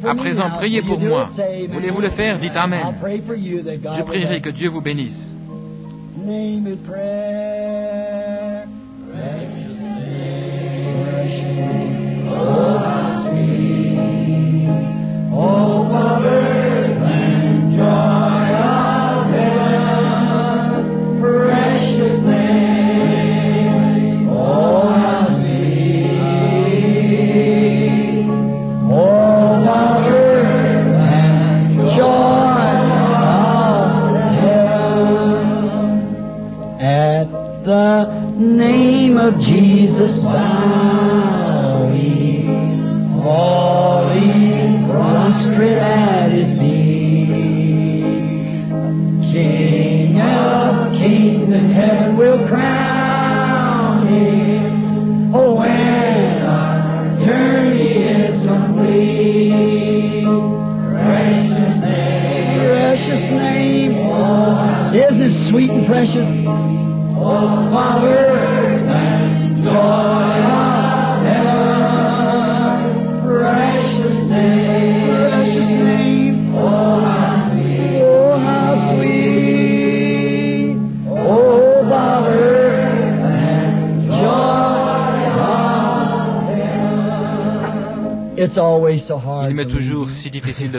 À présent, priez pour moi. Voulez-vous le faire? Dites Amen. Je prierai que Dieu vous bénisse. The name of Jesus bowing, falling prostrate at His feet. King of kings in heaven will crown Him. Oh, when our journey is complete, precious name, oh, isn't it sweet and precious? Oh, power and joy of heaven, precious name, oh, how sweet, oh, power and joy of heaven. It's always so hard. Il m'est toujours si difficile de